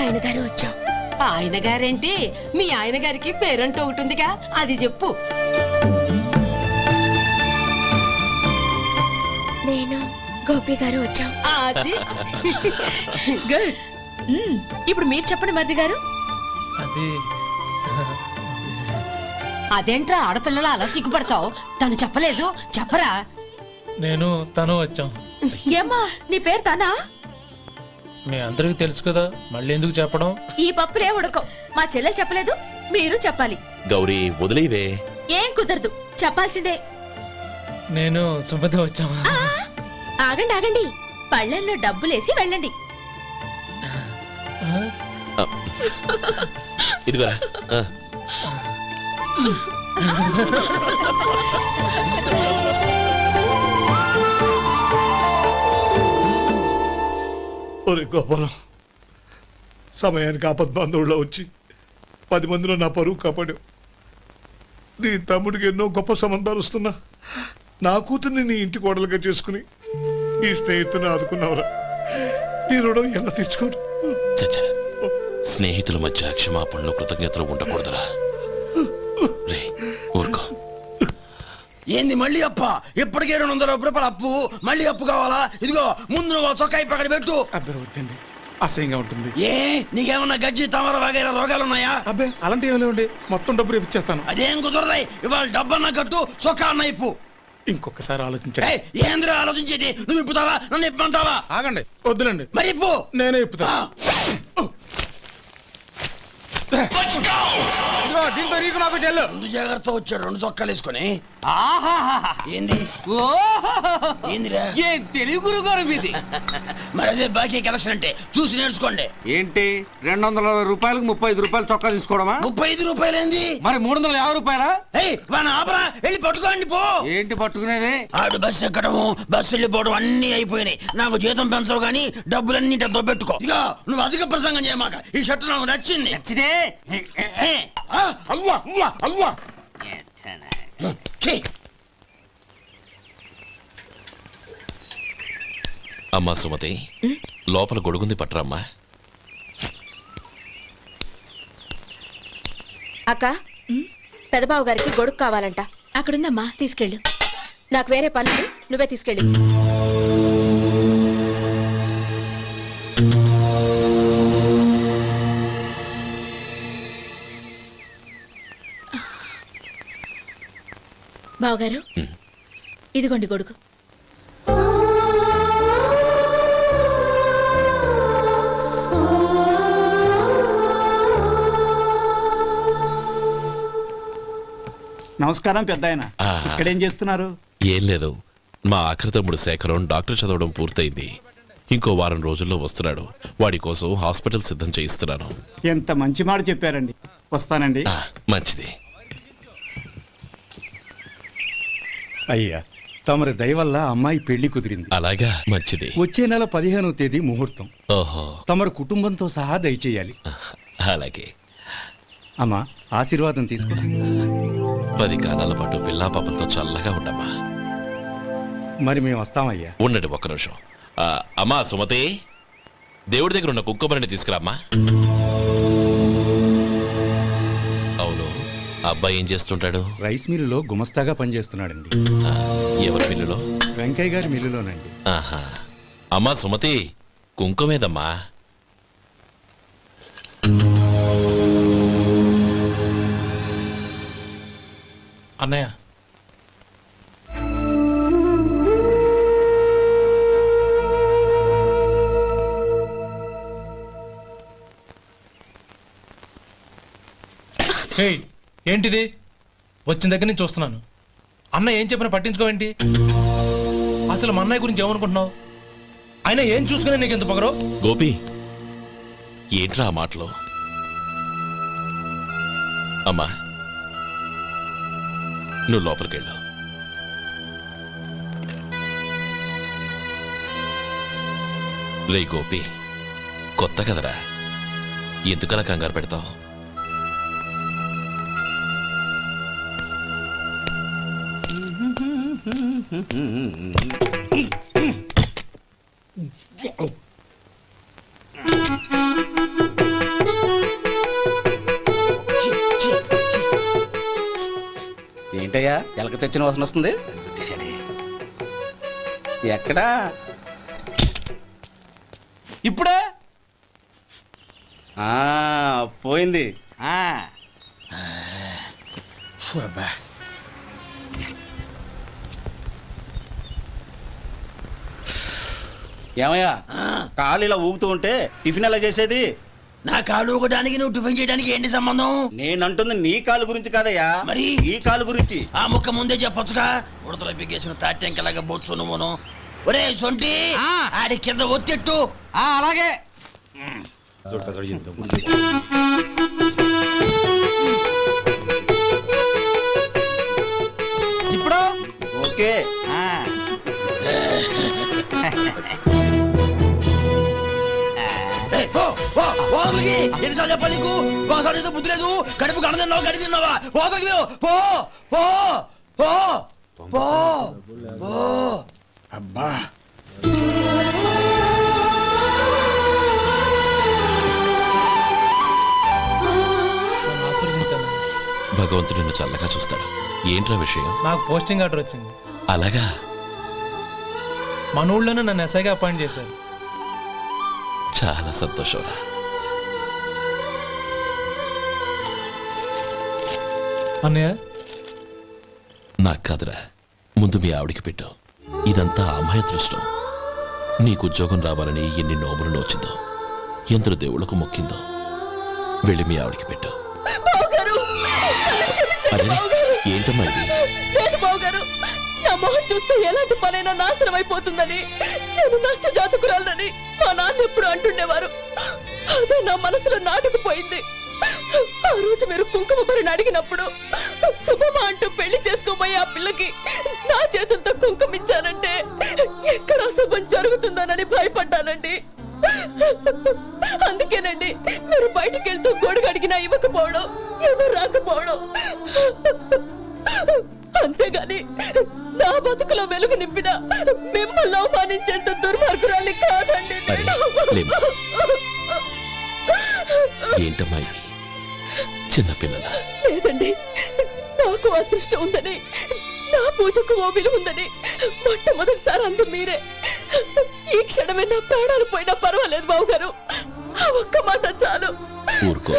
[SPEAKER 3] ఆయన గారు వచ్చాం.
[SPEAKER 11] ఆయన గారేంటి, మీ ఆయన గారికి పేరంటూ ఒకటి ఉందిగా, అది చెప్పు.
[SPEAKER 3] నేను గోపి గారు వచ్చాం.
[SPEAKER 11] అది
[SPEAKER 4] గుడ్. ఇప్పుడు మీరు చెప్పండి మరిది గారు.
[SPEAKER 11] అదేంట్రా ఆడపిల్లలు అలా సిగ్గుపడతావు? తను చెప్పలేదు, చెప్పరా.
[SPEAKER 5] నేను తను వచ్చాం.
[SPEAKER 4] ఏమ్మా నీ పేరు తానా?
[SPEAKER 5] మీ అందరికి తెలుసు కదా, మళ్ళీ ఎందుకు చెప్పడం?
[SPEAKER 4] ఈ పప్పులే ఉడకం. మా చెల్లెలు చెప్పలేదు, మీరు చెప్పాలి.
[SPEAKER 2] గౌరీ వదిలేవే.
[SPEAKER 4] ఏం కుదరదు, చెప్పాల్సిందే.
[SPEAKER 5] నేను సుమతి వచ్చాం.
[SPEAKER 4] ఆ, ఆగండి ఆగండి, పళ్ళెంలో డబ్బులేసి వెళ్ళండి.
[SPEAKER 2] ఇదిగోరా.
[SPEAKER 8] ఒరే గోపాలం, సమయానికి ఆపద్బాంధవుల్లో వచ్చి 10 మందిలో నా పరువు కాపాడావు. నీ తమ్ముడికి ఎన్నో గొప్ప సంబంధాలు వస్తున్నా నా కూతుర్ని నీ ఇంటి కోడలుగా చేసుకుని నీ స్నేహితుని ఆదుకున్నావురా. నీ రుణం ఎలా తీర్చుకోరు?
[SPEAKER 2] చచ్చా, స్నేహితుల మధ్య క్షమాపణలు కృతజ్ఞతలు ఉండకూడదురా. రే ఊరుకో.
[SPEAKER 9] ఏంది మళ్ళీ అప్ప? ఇప్పటికే 200 రూపాయల అప్పు, మళ్ళీ అప్పు కావాలా? ఇదిగో ముందు నువ్వు చొక్కా పక్కన పెట్టు.
[SPEAKER 13] అబ్బే వద్దండి, అసహ్యంగా ఉంటుంది.
[SPEAKER 9] ఏ నీకేమన్నా గజ్జి తమర వగైరా రోగాలున్నాయా?
[SPEAKER 13] అబ్బే అలాంటి ఏమీ లేవండి, మొత్తం డబ్బు రేపు ఇచ్చేస్తాను.
[SPEAKER 9] అదేం కుదరదాయి. ఇవాళ డబ్బన్నా కట్టు, చొక్కా అన్న ఇప్పు.
[SPEAKER 13] ఇంకొకసారి ఆలోచించండి.
[SPEAKER 9] ఏయ్, ఏంద్రా ఆలోచించేది? నువ్వు ఇప్పుతావా, నన్ను ఇప్పమంటావా?
[SPEAKER 13] ఆగండి, వద్దులండి,
[SPEAKER 9] మరి ఇప్పు.
[SPEAKER 13] నేనే ఇప్పుతా. దీంతో నీకు నాకు చెల్లు.
[SPEAKER 9] ముందు జాగ్రత్త వచ్చాడు 2 చొక్కాలు వేసుకొని.
[SPEAKER 10] ఆహాహాహా.
[SPEAKER 9] ఏంది
[SPEAKER 10] ఓ
[SPEAKER 9] ఏందిరా?
[SPEAKER 10] ఏ తెలుగు గురువు గారు మీది.
[SPEAKER 9] మరి అదే బాకీ కలెక్షన్ అంటే చూసి నేర్చుకోండి.
[SPEAKER 10] ఏంటి 220 రూపాయలకు 35 రూపాయలు చొక్కా తీసుకోవడమా?
[SPEAKER 9] 35 రూపాయలు ఏంది?
[SPEAKER 10] మరి 350 రూపాయలా?
[SPEAKER 9] ఏయ్ వాడిని ఆపరా, వెళ్ళి పట్టుకోండి పో.
[SPEAKER 10] ఏంటి పట్టుకునేది?
[SPEAKER 9] ఆడు బస్సు ఎక్కడము, బస్సు వెళ్ళిపోవడం అన్ని అయిపోయినాయి. నాకు జీతం పెంచవు గానీ డబ్బులన్నీ దొబ్బెట్టుకో. ఇక నువ్వు అధిక ప్రసంగం చేయమాక. ఈ షర్ట్ నాకు నచ్చింది.
[SPEAKER 10] నచ్చితే
[SPEAKER 9] అవ్వా అవ్వా అవ్వా.
[SPEAKER 2] అమ్మా సుమతి, లోపల గొడుగుంది పట్టరమ్మా.
[SPEAKER 3] అక్క, పెదబాబు గారికి గొడుగు కావాలంట.
[SPEAKER 4] అక్కడుందమ్మా, తీసుకెళ్ళు.
[SPEAKER 3] నాకు వేరే పనులు, నువ్వే తీసుకెళ్ళి.
[SPEAKER 4] బావగారు, ఇదిగోండి గొడుగు.
[SPEAKER 13] నమస్కారం పెద్ద ఆయన. ఇక్కడేం చేస్తున్నారు?
[SPEAKER 2] ఏం లేదు, మా ఆఖరి తమ్ముడు శేఖరం డాక్టర్ చదవడం పూర్తయింది. ఇంకో వారం రోజుల్లో వస్తున్నాడు. వాడి కోసం హాస్పిటల్ సిద్ధం చేయిస్తున్నాను.
[SPEAKER 13] ఎంత మంచి మాట చెప్పారండి. వస్తానండి.
[SPEAKER 2] మంచిది.
[SPEAKER 13] అయ్యా, తమరి దయ వల్ల అమ్మాయి పెళ్లి కుదిరింది.
[SPEAKER 2] అలాగా, మంచిది.
[SPEAKER 13] వచ్చే నెల 15వ తేదీ ముహూర్తం.
[SPEAKER 2] ఓహో,
[SPEAKER 13] తమరు కుటుంబంతో సహా దయచేయాలి.
[SPEAKER 2] అలాగే.
[SPEAKER 13] అమ్మా, ఆశీర్వాదం తీసుకో.
[SPEAKER 2] 10 కాలాల పాటు పిల్లా పాపలతో చల్లగా ఉండమ్మా.
[SPEAKER 13] మరి మేము వస్తామయ్యా.
[SPEAKER 2] ఉండండి ఒక్క నిమిషం. అమ్మా సుమతి, దేవుడి దగ్గర ఉన్న కుక్కబరిని తీసుకురామ్మా. అవును, అబ్బాయి ఏం చేస్తుంటాడు?
[SPEAKER 13] రైస్ మిల్లులో గుమస్తాగా పనిచేస్తున్నాడండి.
[SPEAKER 2] ఎవరి మిల్లులో?
[SPEAKER 13] వెంకయ్య గారి మిల్లులోనండి.
[SPEAKER 2] ఆహా. అమ్మా సుమతి, కుంకుమేదమ్మా?
[SPEAKER 5] అన్నయ్య ఏంటిది? వచ్చిన దగ్గర నుంచి చూస్తున్నాను. అన్న ఏం చెప్పినా పట్టించుకోవేంటి? అసలు మా అన్నయ్య గురించి ఏమనుకుంటున్నావు? ఆయన ఏం చూసుకునే నీకు ఎంత పొగరు?
[SPEAKER 2] గోపి, ఏంట్రా ఆ మాటలు? అమ్మా, నువ్వు లోపలికెళ్ళు. రే గోపి, కొత్త కదరా, ఎందుకలా కంగారు పెడతావు?
[SPEAKER 9] ఏంటయ్యా ఎలక తెచ్చిన వాసన వస్తుంది? ఎక్కడా?
[SPEAKER 10] ఇప్పుడే
[SPEAKER 9] పోయింది. ఏమయ్యా, కాలు ఇలా ఊగుతూ ఉంటే టిఫిన్ ఎలా చేసేది?
[SPEAKER 12] నా కాలు ఊగడానికి నువ్వు టిఫిన్ చేయడానికి ఏంటి సంబంధం?
[SPEAKER 9] నేనంటుంది నీ కాలు గురించి కాదయ్యా,
[SPEAKER 12] మరి
[SPEAKER 9] ఈ కాలు గురించి.
[SPEAKER 12] ఆ ముక్క ముందే చెప్పొచ్చుగా. ఉడతలో బిగ్గేసిన తాట్యంకలాగా బొచ్చు నువ్వును. ఒరే సొంటి, ఆడి కింద ఒత్తిట్టు.
[SPEAKER 10] అలాగే. ఇప్పుడు
[SPEAKER 9] ఓకే.
[SPEAKER 12] ఎన్నిసార్లు చెప్పాలి నీకు? ఒకసారి బుద్ధి లేదు. కడుపు గడదన్నావు, గడి తిన్నావా? పోతకి పో పో పో పో పో. అబ్బా,
[SPEAKER 2] భగవంతుడు నిన్ను చల్లగా చూస్తాడు. ఏంట్రా విషయం?
[SPEAKER 5] నాకు పోస్టింగ్ ఆర్డర్ వచ్చింది.
[SPEAKER 2] అలాగా?
[SPEAKER 5] మన ఊళ్ళోనే నన్ను ఎస్ఐగా అపాయింట్ చేశారు.
[SPEAKER 2] చాలా సంతోషంరా.
[SPEAKER 5] అన్నయ్య,
[SPEAKER 2] నాకు కాదురా, ముందు మీ ఆవిడికి పెట్టు. ఇదంతా అమ్మాయి దృష్టం. నీకు ఉద్యోగం రావాలని ఎన్ని నోములు నోచిందో, ఎందరు దేవుళ్లకు మొక్కిందో. వెళ్ళి మీ ఆవిడికి పెట్టు. అరే, ఏంటమ్మా ఇది?
[SPEAKER 4] నా మొహం చూస్తే ఎలాంటి పనైనా నాశనం అయిపోతుందని, నేను నష్ట జాతకురాలని మా నాన్న ఎప్పుడు అంటుండేవారు. అదే నా మనసులో నాటుకుపోయింది. ఆ రోజు మీరు కుంకుమ భరిని అడిగినప్పుడు శుభమా అంటూ పెళ్లి చేసుకోబోయే ఆ పిల్లకి నా చేతులతో కుంకుమ ఇచ్చానంటే ఎక్కడ శుభం జరుగుతుందోనని భయపడ్డానండి. అందుకేనండి మీరు బయటికి వెళ్తూ గొడుగు అడిగినా ఇవ్వకపోవడం, ఎవరు రాకపోవడం. అంతేగాని నా బతుకులో వెలుగు నింపిన మిమ్మల్ని అవమానించేంత దుర్మార్గురాలి కాదండి.
[SPEAKER 2] ఏంటమ్మా ఇది? చిన్నపిల్లల
[SPEAKER 4] లేదండి, నాకు అదృష్టం ఉందని, నా పూజకు ఓ విలువ ఉందని మొట్టమొదటిసారి అందు మీరే. ఈ క్షణమే నా ప్రాణాలు పోయినా పర్వాలేదు బావగారు. ఆ ఒక్క మాట చాలు.
[SPEAKER 2] ఊరుకో.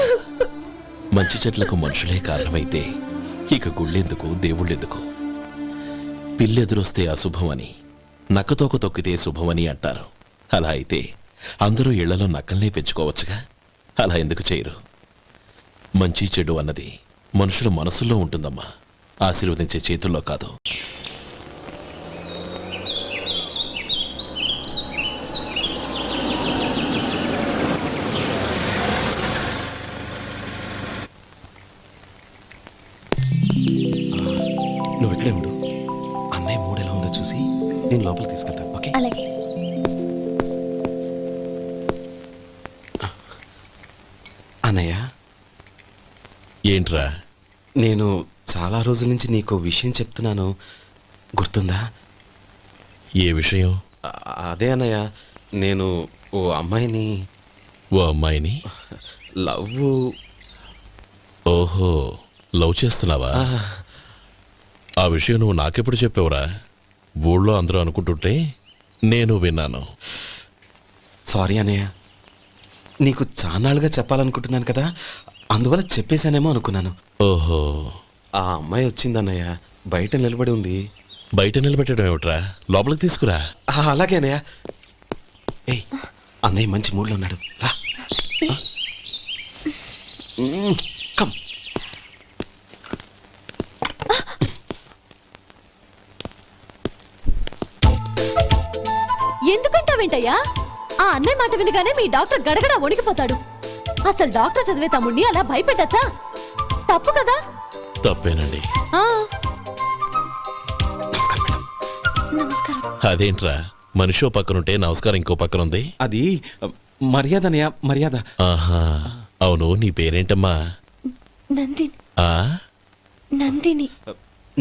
[SPEAKER 2] మంచి చెట్లకు మనుషులే కారణమైతే ఇక గుళ్ళెందుకు, దేవుళ్ళెందుకు? పిల్లెదురొస్తే అశుభమని, నక్కతోక తొక్కితే శుభమని అంటారు. అలా అయితే అందరూ ఇళ్లలో నక్కల్నే పెంచుకోవచ్చుగా. అలా ఎందుకు చేయరు? మంచి చెడు అన్నది మనుషుల మనసుల్లో ఉంటుందమ్మా, ఆశీర్వదించే చేతుల్లో కాదు. నువ్వు ఇక్కడే ఉండు. అన్నయ్య మూడు ఎలా ఉందో చూసి నేను లోపలికి తీసుకెళ్తాను. ఓకే?
[SPEAKER 3] అలాగే.
[SPEAKER 14] అన్నయ్య,
[SPEAKER 2] ఏంట్రా?
[SPEAKER 14] నేను చాలా రోజుల నుంచి నీకు విషయం చెప్తున్నాను, గుర్తుందా?
[SPEAKER 2] ఏ విషయం?
[SPEAKER 14] అదే అన్నయ్య, నేను ఓ అమ్మాయిని లవ్.
[SPEAKER 2] ఓహో, లవ్ చేస్తున్నావా? ఆ విషయం నువ్వు నాకెప్పుడు చెప్పావురా? ఊళ్ళో అందరూ అనుకుంటుంటే నేను విన్నాను.
[SPEAKER 14] సారీ అన్నయ్య, నీకు చాన్నాళ్ళుగా చెప్పాలనుకుంటున్నాను కదా, అందువల్ల చెప్పేశానేమో అనుకున్నాను.
[SPEAKER 2] ఓహో,
[SPEAKER 14] ఆ అమ్మాయి వచ్చిందన్నయ్య, బయట నిలబడి ఉంది.
[SPEAKER 2] బయట నిలబెట్టడం ఏమిట్రా, లోపలికి తీసుకురా.
[SPEAKER 14] అలాగే అన్నయ్య. ఏయ్, అన్నయ్య మంచి మూడ్లో ఉన్నాడు, రా. కమ్.
[SPEAKER 3] ఎందుకంటావేంటయ్యా? ఆ అన్నయ్య మాట వినగానే మీ డాక్టర్ గడగడ వణికిపోతాడు. అసలు డాక్టర్ చదివే తమ్ముడిని అలా భయపెట్టచ్చా? తప్పు కదా.
[SPEAKER 2] తప్పేనండి.
[SPEAKER 3] ఆ,
[SPEAKER 14] నమస్కారం మేడం.
[SPEAKER 3] నమస్కారం.
[SPEAKER 2] అదేంట్రా, మనిషో పక్కనుంటే నమస్కారం ఇంకో పక్కన ఉంది.
[SPEAKER 14] అది మర్యాద అన్నయ్య, మర్యాద.
[SPEAKER 2] ఆహా, అవును, నీ పేరేంటమ్మా?
[SPEAKER 3] నందిని.
[SPEAKER 2] ఆ
[SPEAKER 3] నందిని.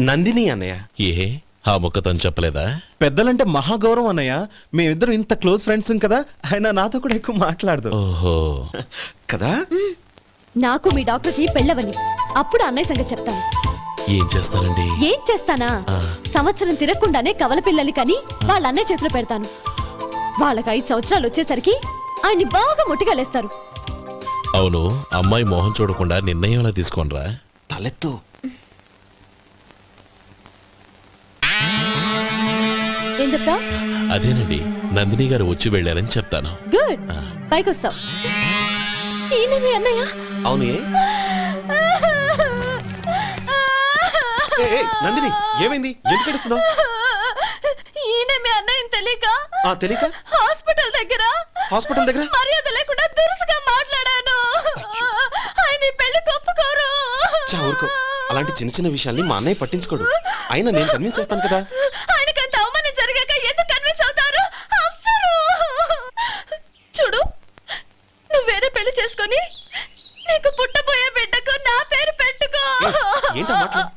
[SPEAKER 14] నందిని అన్నయ్య.
[SPEAKER 2] ఏ ఆ ముక్క తను చెప్పలేదా?
[SPEAKER 14] పెద్దలంటే మహాగౌరవం అన్నయ్య. మేమిద్దరం ఇంత క్లోజ్ ఫ్రెండ్స్ కదా, ఆయన నాతో కూడా ఎక్కువ మాట్లాడదు.
[SPEAKER 2] ఓహో
[SPEAKER 14] కదా.
[SPEAKER 3] నాకు మీ డాక్టర్కి పెళ్ళవని, అప్పుడు అన్నయ్య సంగతి చెప్తాను.
[SPEAKER 2] ఏం చేస్తారండి?
[SPEAKER 3] ఏం చేస్తానా?
[SPEAKER 2] ఆ.
[SPEAKER 3] సంవత్సరం తిరగకుండానే కవల పిల్లలు కని వాళ్ళ అన్నయ్య చేతిలో పెడతాను. వాళ్ళకి 5 సంవత్సరాలు వచ్చేసరికి ఆయన్ని బాగా ముట్టిగలేస్తారు.
[SPEAKER 2] అవును, అమ్మాయి మోహం చూడకుండా నిర్ణయం ఎలా తీసుకోనరా?
[SPEAKER 14] తలెత్తు.
[SPEAKER 3] ఏం చెప్తా?
[SPEAKER 2] అదేనండి, నందిని గారు వచ్చి వెళ్ళారని చెప్తాను.
[SPEAKER 3] గుడ్, పైకొస్తావు. ఈయన మీ అన్నయ్య?
[SPEAKER 14] అవును. నందిని, ఏమైంది? ఎందుకు ఏడుస్తున్నావు?
[SPEAKER 3] ఈయన మీ అన్నయ్యని తెలియక
[SPEAKER 14] తెలియక
[SPEAKER 3] హాస్పిటల్ దగ్గర మర్యాద లేకుండా దురుసుగా మాట్లాడాను. ఆయన ఈ పెళ్లి ఒప్పుకోరు.
[SPEAKER 14] ఊరుకో, అలాంటి చిన్న చిన్న విషయాల్ని మా అన్నయ్య పట్టించుకోడు. అయినా నేను కన్విన్స్ చేస్తాను కదా.
[SPEAKER 3] ఆయనకంత అవమానం జరిగాక ఎందుకు కన్విన్స్ అవుతారు? అవ్వరు. చూడు, నువ్వు వేరే పెళ్లి చేసుకొని నీకు పుట్టబోయే బిడ్డకు నా పేరు పెట్టుకో.
[SPEAKER 14] ఏంటో మాట్లాడు.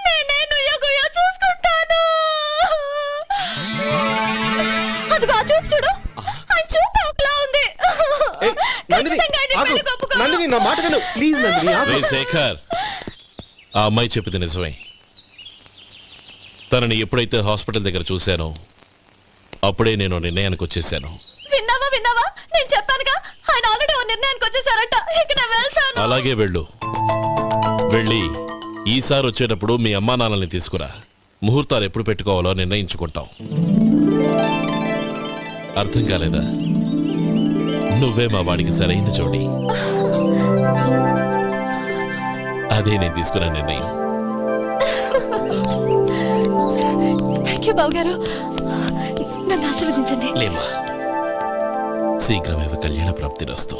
[SPEAKER 3] నేనే నుయ్యగుయ్య చూసుకుంటాను. అదిగో ఆ చూపు చూడు, ఆ చూపు ఒకలా ఉంది. ఖచ్చితంగా ఆయన పెళ్లికి ఒప్పుకో.
[SPEAKER 14] నందిని, నా మాట విను ప్లీజ్. నందిని,
[SPEAKER 2] రేయ్ శేఖర్, ఆ అమ్మాయి చెప్పింది నిజమే. తనని ఎప్పుడైతే హాస్పిటల్ దగ్గర చూశానో అప్పుడే నేను నిర్ణయానికి వచ్చేసాను.
[SPEAKER 3] విన్నావా? నేను చెప్పానుగా, ఆయన ఆల్రెడీ ఓ నిర్ణయానికి వచ్చేసారట. ఇక నేను వెళ్తాను.
[SPEAKER 2] అలాగే వెళ్ళు. వెళ్ళి ఈసారి వచ్చేటప్పుడు మీ అమ్మా నాన్నల్ని తీసుకురా. ముహూర్తాలు ఎప్పుడు పెట్టుకోవాలో నిర్ణయించుకుంటాం. అర్థం కాలేదా? నువ్వే మా వాడికి సరైన జోడి. అదే నేను తీసుకున్న నిర్ణయం.
[SPEAKER 3] థ్యాంక్ యూ బావగారు, నన్ను ఆశీర్వదించండి.
[SPEAKER 2] లేమా, శీఘ్రమేవ కళ్యాణ ప్రాప్తిరస్తు.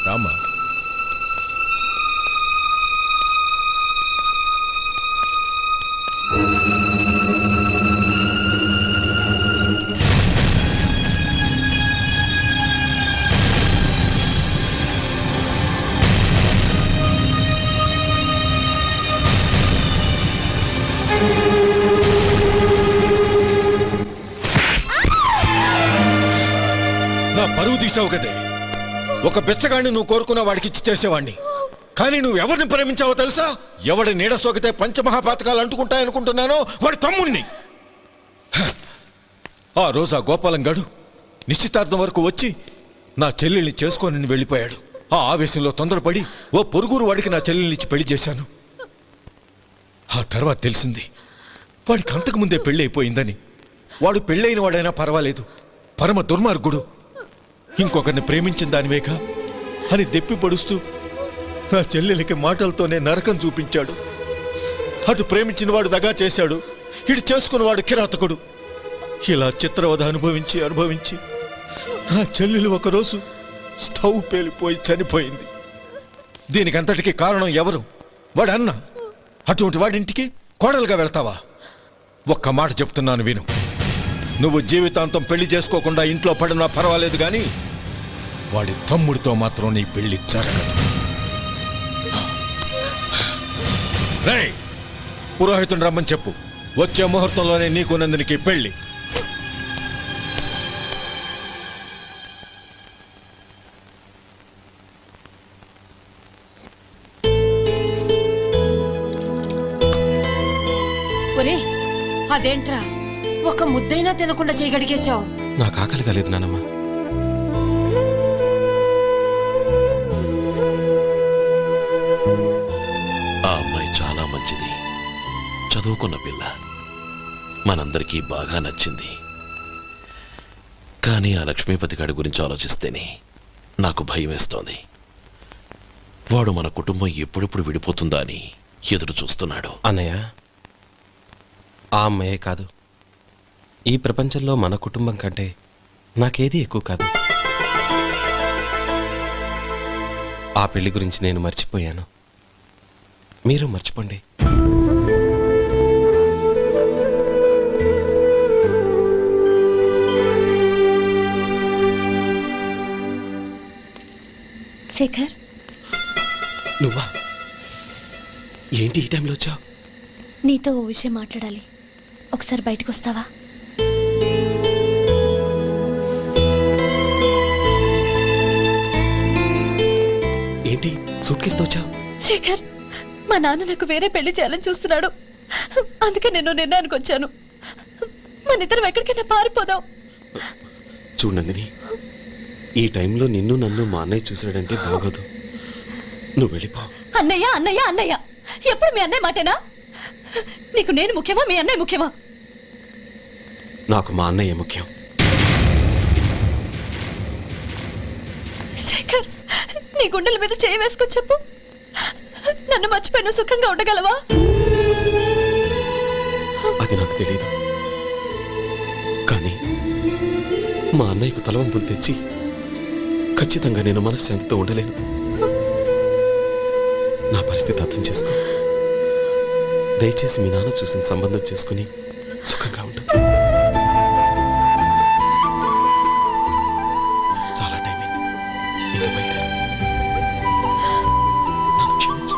[SPEAKER 2] రామా,
[SPEAKER 7] నా పరువు తీసావు కదే. ఒక బెచ్చగాడిని నువ్వు కోరుకున్న వాడికి ఇచ్చి చేసేవాడిని. కానీ నువ్వు ఎవరిని ప్రేమించావో తెలుసా? ఎవడి నీడ సోకితే పంచమహాపాతకాలు అంటుకుంటాయనుకుంటున్నానో వాడి తమ్ముణ్ణి. ఆ రోజు ఆ గోపాలం గడు నిశ్చితార్థం వరకు వచ్చి నా చెల్లెల్ని చేసుకొని వెళ్ళిపోయాడు. ఆ ఆవేశంలో తొందరపడి ఓ పొరుగురు వాడికి నా చెల్లెల్ని ఇచ్చి పెళ్లి చేశాను. ఆ తర్వాత తెలిసింది వాడికి అంతకుముందే పెళ్లి అయిపోయిందని. వాడు పెళ్ళైన వాడైనా పర్వాలేదు, పరమ దుర్మార్గుడు. ఇంకొకరిని ప్రేమించిన దానివేగా అని దెప్పి పడుస్తూ నా చెల్లెలకి మాటలతోనే నరకం చూపించాడు. అటు ప్రేమించిన వాడు దగా చేశాడు, ఇటు చేసుకున్నవాడు కిరాతకుడు. ఇలా చిత్రవధ అనుభవించి నా చెల్లెలు ఒకరోజు స్టవ్ పేలిపోయి చనిపోయింది. దీనికంతటికి కారణం ఎవరు? వాడు అన్న. అటువంటి వాడింటికి కోడలుగా వెళ్తావా? ఒక్క మాట చెప్తున్నాను విను. నువ్వు జీవితాంతం పెళ్లి చేసుకోకుండా ఇంట్లో పడినా పర్వాలేదు, కానీ వాడి తమ్ముడితో మాత్రం నీ పెళ్లి జరగదు. రేయ్, పురోహితుని రమ్మని చెప్పు. వచ్చే ముహూర్తంలోనే నీకు నందినికి పెళ్లి.
[SPEAKER 11] ఒరే అదేంట్రా ఒక ముద్దైనా తినకుండా చేయగడిగేశావు.
[SPEAKER 14] నాకు ఆకలి కాలేదు నానమ్మ.
[SPEAKER 2] ఆ అమ్మాయి చాలా మంచిది, చదువుకున్న పిల్ల, మనందరికీ బాగా నచ్చింది. కానీ ఆ లక్ష్మీపతి గారి గురించి ఆలోచిస్తేనే నాకు భయం వేస్తోంది. వాడు మన కుటుంబం ఎప్పుడెప్పుడు విడిపోతుందా అని ఎదురు చూస్తున్నాడు.
[SPEAKER 14] అన్నయ్య, ఆ అమ్మాయే కాదు, ఈ ప్రపంచంలో మన కుటుంబం కంటే నాకేది ఎక్కువ కాదు. ఆ పెళ్లి గురించి నేను మర్చిపోయాను, మీరు మర్చిపోండి.
[SPEAKER 3] శేఖర్,
[SPEAKER 14] నువ్వా? ఏంటి ఈ టైంలో వచ్చావు?
[SPEAKER 3] నీతో ఓ విషయం మాట్లాడాలి. ఒకసారి బయటకు వస్తావా?
[SPEAKER 14] ఏంటి సూట్ కేసుతో వచ్చావు?
[SPEAKER 3] శేఖర్, మా నాన్న నాకు వేరే పెళ్లి చేయాలని చూస్తున్నాడు. అందుకే నేను నిర్ణయానికి వచ్చాను. మన ఇద్దరం ఎక్కడికైనా పారిపోదాం.
[SPEAKER 14] చూడండి, ఈ టైంలో నిన్ను నన్ను మా అన్నయ్య చూసాడంటే బాగోదు. నువ్వు వెళ్ళిపో.
[SPEAKER 3] అన్నయ్య అన్నయ్య అన్నయ్య, ఎప్పుడు మీ అన్నయ్య మాటేనా? నీకు నేను ముఖ్యమా, మీ అన్నయ్య ముఖ్యమా?
[SPEAKER 14] నాకు మా అన్నయ్య ముఖ్యం.
[SPEAKER 3] శేఖర్, నీ గుండెల మీద చేయి వేసుకొని చెప్పు, నన్ను మర్చిపోయిన సుఖంగా ఉండగలవా?
[SPEAKER 14] అది నాకు తెలియదు, కానీ మా అన్నయ్యకు తలవంపులు తెచ్చి ఖచ్చితంగా నేను మనశ్శాంతితో ఉండలేను. నా పరిస్థితి అర్థం చేసుకో. దయచేసి మీ నాన్న చూసిన సంబంధం చేసుకుని సుఖంగా ఉండు. చాలా టైం అయింది, ఇంకా బయలుదేరు. నన్ను క్షమించు.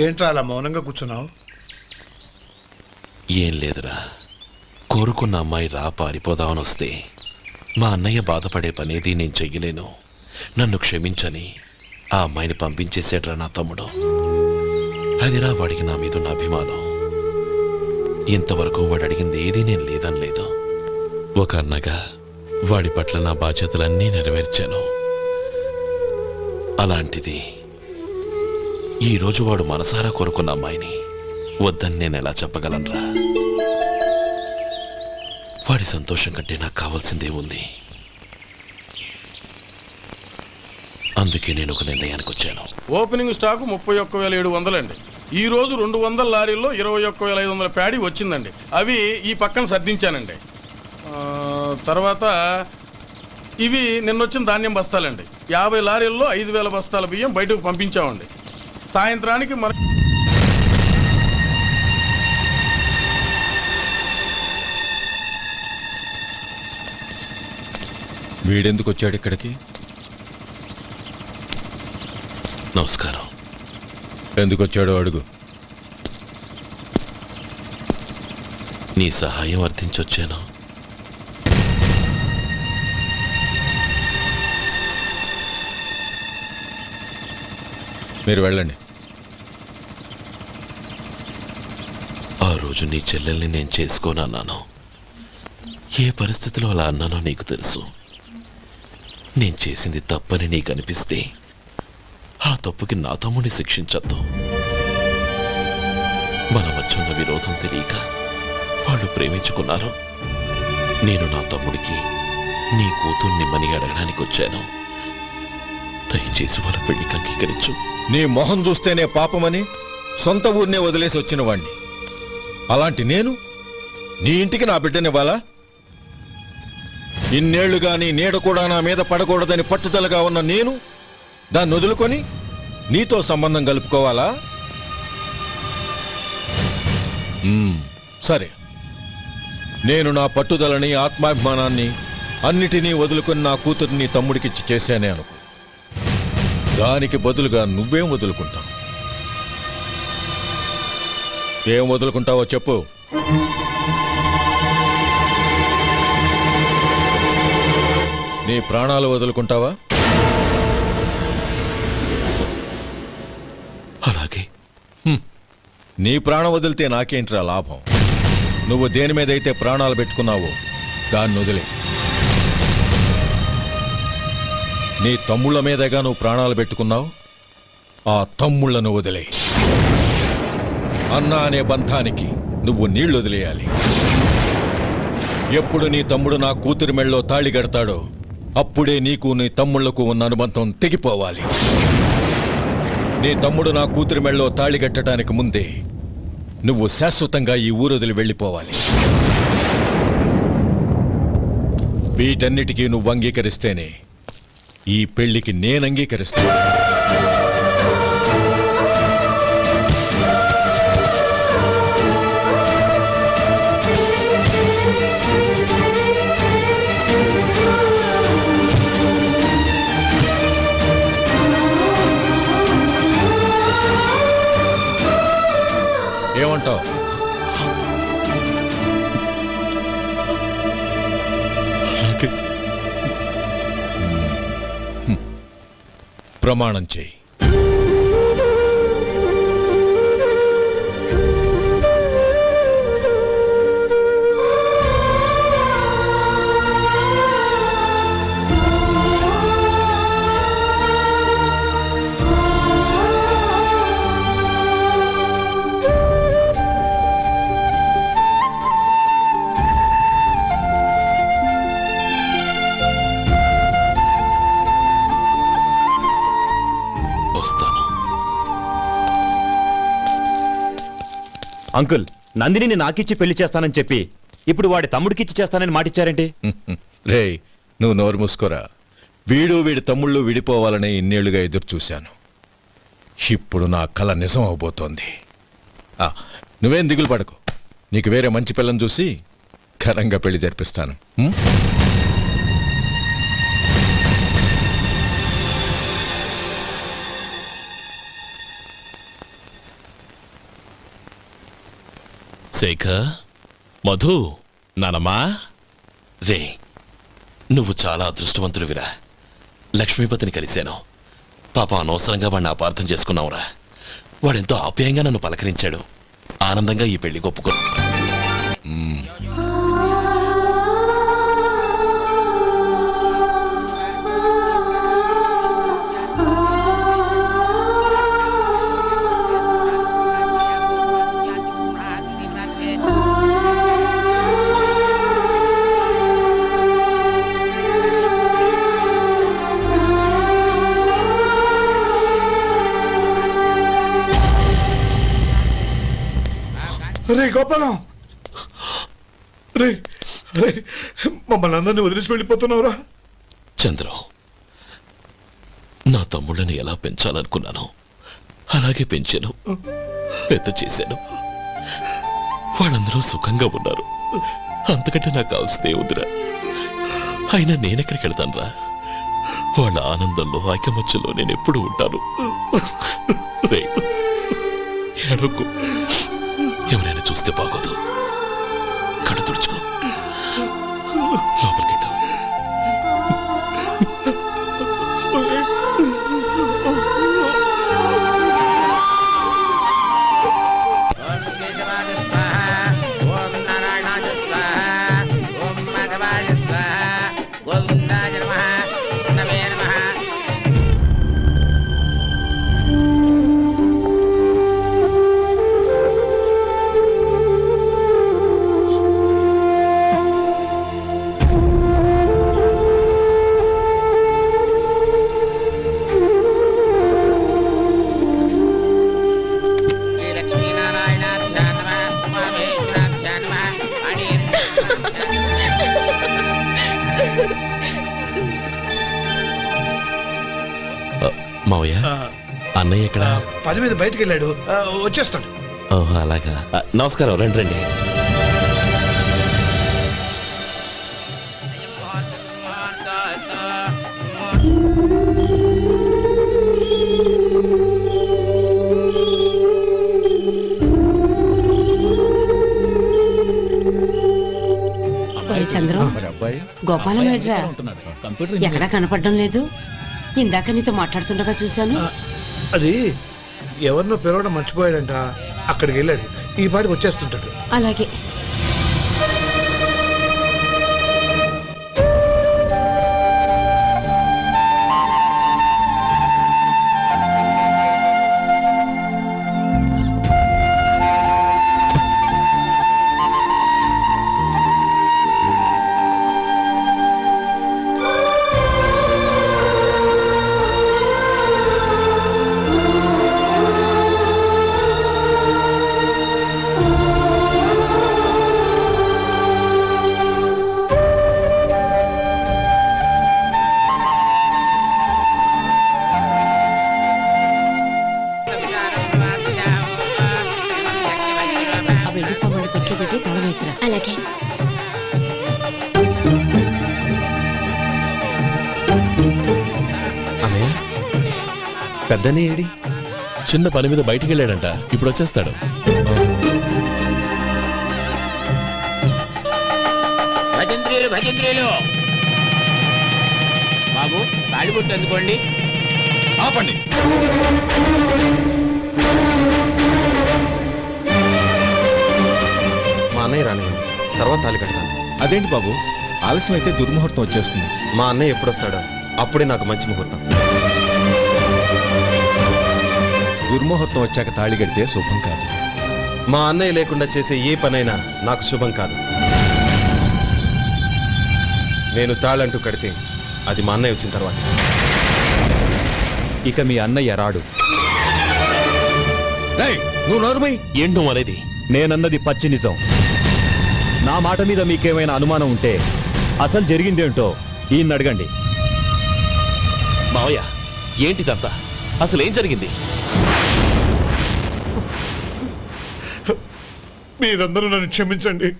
[SPEAKER 8] ఏంట్రా అలా మౌనంగా కూర్చున్నావు?
[SPEAKER 2] ఏం లేదురా, కోరుకున్న అమ్మాయి రా పారిపోదామని వస్తే మా అన్నయ్య బాధపడే పనేది నేను చెయ్యలేను. నన్ను క్షమించని ఆ అమ్మాయిని పంపించేసేట్రా నా తమ్ముడు. అదిరా వాడికి నా మీద ఉన్న అభిమానం. ఇంతవరకు వాడు అడిగింది ఏదీ నేను లేదనలేదు. ఒక అన్నగా వాడి పట్ల నా బాధ్యతలన్నీ నెరవేర్చాను. అలాంటిది ఈరోజు వాడు మనసారా కోరుకున్న అమ్మాయిని వద్దని నేను ఎలా చెప్పగలనురా? వాడి సంతోషం కంటే నాకు కావాల్సిందే ఉంది. అందుకే నేను ఒక నిర్ణయానికి వచ్చాను.
[SPEAKER 15] ఓపెనింగ్ స్టాకు 31,700 అండి. ఈ రోజు 200 లారీల్లో 21,500 ప్యాడీ వచ్చిందండి. అవి ఈ పక్కన సర్దించానండి. తర్వాత ఇవి నిన్నొచ్చిన ధాన్యం బస్తాలండి. 50 లారీల్లో 5,000 బస్తాల బియ్యం బయటకు పంపించామండి. సాయంత్రానికి మన
[SPEAKER 7] వీడెందుకు వచ్చాడు ఇక్కడికి?
[SPEAKER 2] నమస్కారం.
[SPEAKER 7] ఎందుకు వచ్చాడో అడుగు.
[SPEAKER 2] నీ సహాయం అర్థించొచ్చాను.
[SPEAKER 7] మీరు వెళ్ళండి.
[SPEAKER 2] ఆ రోజు నీ చెల్లెల్ని నేను చేసుకోనన్నాను. ఏ పరిస్థితిలో అలా అన్నానో నీకు తెలుసు. నేను చేసింది తప్పని నీకు అనిపిస్తే ఆ తప్పుకి నా తమ్ముడిని శిక్షించద్దు. మన మధ్య ఉన్న విరోధం తెలియక వాళ్ళు ప్రేమించుకున్నారు. నేను నా తమ్ముడికి నీ కూతుర్ని మని అడగడానికి వచ్చాను. దయచేసి వాళ్ళ పెళ్లికి అంగీకరించు.
[SPEAKER 7] నీ మొహం చూస్తేనే పాపమని సొంత ఊరినే వదిలేసి వచ్చిన వాణ్ణి. అలాంటి నేను నీ ఇంటికి నా బిడ్డనివ్వాలా? ఇన్నేళ్లుగా నీ నీడ కూడా నా మీద పడకూడదని పట్టుదలగా ఉన్న నేను దాన్ని వదులుకొని నీతో సంబంధం కలుపుకోవాలా? సరే, నేను నా పట్టుదలని, ఆత్మాభిమానాన్ని అన్నిటినీ వదులుకొని నా కూతుర్ని తమ్ముడికిచ్చి చేశానే అనుకో. దానికి బదులుగా నువ్వేం వదులుకుంటావు? ఏం వదులుకుంటావో చెప్పు. నీ ప్రాణాలు వదులుకుంటావా?
[SPEAKER 2] అలాగే.
[SPEAKER 7] నీ ప్రాణం వదిలితే నాకేంట్రా లాభం? నువ్వు దేని మీదైతే ప్రాణాలు పెట్టుకున్నావో దాన్ని వదిలే. నీ తమ్ముళ్ళ మీదగా నువ్వు ప్రాణాలు పెట్టుకున్నావు, ఆ తమ్ముళ్లను వదిలే. అన్న అనే బంధానికి నువ్వు నీళ్లు వదిలేయాలి. ఎప్పుడు నీ తమ్ముడు నా కూతురి మెళ్ళలో తాళి కడతాడో అప్పుడే నీకు నీ తమ్ముళ్లకు ఉన్న అనుబంధం తెగిపోవాలి. నీ తమ్ముడు నా కూతురి మెళ్ళలో తాళి కట్టడానికి ముందే నువ్వు శాశ్వతంగా ఈ ఊరొదిలి వెళ్ళిపోవాలి. వీటన్నిటికీ నువ్వు అంగీకరిస్తేనే ఈ పెళ్లికి నేను అంగీకరిస్తాను. ఏమంటావు? ప్రమాణం చేయి.
[SPEAKER 16] అంకుల్, నందిని నాకిచ్చి పెళ్లి చేస్తానని చెప్పి ఇప్పుడు వాడి తమ్ముడికిచ్చి చేస్తానని మాటిచ్చారేంటి?
[SPEAKER 7] రే, నువ్వు నోరు మూసుకోరా. వీడి తమ్ముళ్ళు విడిపోవాలనే ఇన్నేళ్లుగా ఎదురు చూశాను. ఇప్పుడు నా కల నిజం అవబోతోంది. నువ్వేం దిగులు పడకు. నీకు వేరే మంచి పిల్లని చూసి ఘనంగా పెళ్లి జరిపిస్తాను.
[SPEAKER 2] శేఖర్, మధు, నానమ్మా, రే, నువ్వు చాలా అదృష్టవంతుడివిరా. లక్ష్మీపతిని కలిశాను. పాప అనవసరంగా వాడిని అపార్థం చేసుకున్నావురా. వాడెంతో ఆప్యాయంగా నన్ను పలకరించాడు. ఆనందంగా ఈ పెళ్లి ఒప్పుకో.
[SPEAKER 8] రే గోపాలం, రే రే, మమ్మల్ని అందరినీ వదిలేసి వెళ్ళిపోతున్నావురా?
[SPEAKER 2] చంద్రం, నా తమ్ముళ్ళని ఎలా పెంచాలనుకున్నాను అలాగే పెంచాను, పెద్ద చేశాను. వాళ్ళందరూ సుఖంగా ఉన్నారు. అంతకంటే నాకు కావాల్సిందే వద్దురా. అయినా నేనెక్కడికి వెళ్తానురా? వాళ్ళ ఆనందంలో, ఐకమత్యంలో నేను ఎప్పుడు ఉంటాను. ఎడకు, ఎవరైనా చూస్తే బాగోదు. కళ్ళు తుడుచుకో, లోపలికి వెళ్ళావు. మావయ్య అన్నయ్య ఎక్కడ?
[SPEAKER 8] పని మీద బయటికి వెళ్ళాడు, వచ్చేస్తాడు.
[SPEAKER 2] ఓహో అలాగా. నమస్కారం, రండి రండి.
[SPEAKER 11] ఒరే చంద్రం, గోపాలం ఏడ్రా? ఎక్కడా కనపడడం లేదు. ఇందాక నీతో మాట్లాడుతుండగా చూశాను.
[SPEAKER 8] అది ఎవరినో పిలవడం మర్చిపోయాడంట, అక్కడికి వెళ్ళాడు. ఈ పాటికి వచ్చేస్తుంటాడు.
[SPEAKER 11] అలాగే.
[SPEAKER 3] అలాగే.
[SPEAKER 14] అన్నయ్య, పెద్దనే ఏడి?
[SPEAKER 2] చిన్న పని మీద బయటికి వెళ్ళాడంట, ఇప్పుడు వచ్చేస్తాడు.
[SPEAKER 9] భజంత్రీలు భజంత్రీలు బాబు, తాడిబొట్టు అందుకోండి.
[SPEAKER 6] ఆపండి.
[SPEAKER 14] మా అన్నయ్య రానివ్వండి, తర్వాత తాళి కడతాను.
[SPEAKER 7] అదేంటి బాబు, ఆలస్యం అయితే దుర్ముహూర్తం వచ్చేస్తుంది.
[SPEAKER 14] మా అన్నయ్య ఎప్పుడు వస్తాడో అప్పుడే నాకు మంచి ముహూర్తం.
[SPEAKER 7] దుర్ముహూర్తం వచ్చాక తాళి కడితే శుభం కాదు.
[SPEAKER 14] మా అన్నయ్య లేకుండా చేసే ఏ పనైనా నాకు శుభం కాదు. నేను తాళంటూ కడితే అది మా అన్నయ్య వచ్చిన తర్వాత.
[SPEAKER 16] ఇక మీ అన్నయ్య రాడు.
[SPEAKER 7] నువ్వు నోరుమై.
[SPEAKER 2] ఏంటో అనేది?
[SPEAKER 16] నేనన్నది పచ్చి నిజం. నా మాట మీద మీకేమైనా అనుమానం ఉంటే అసలు జరిగిందేంటో ఈయన్ని అడగండి.
[SPEAKER 2] మావయ్య, ఏంటిదంతా? అసలు ఏం జరిగింది?
[SPEAKER 8] మీరందరూ నన్ను క్షమించండి.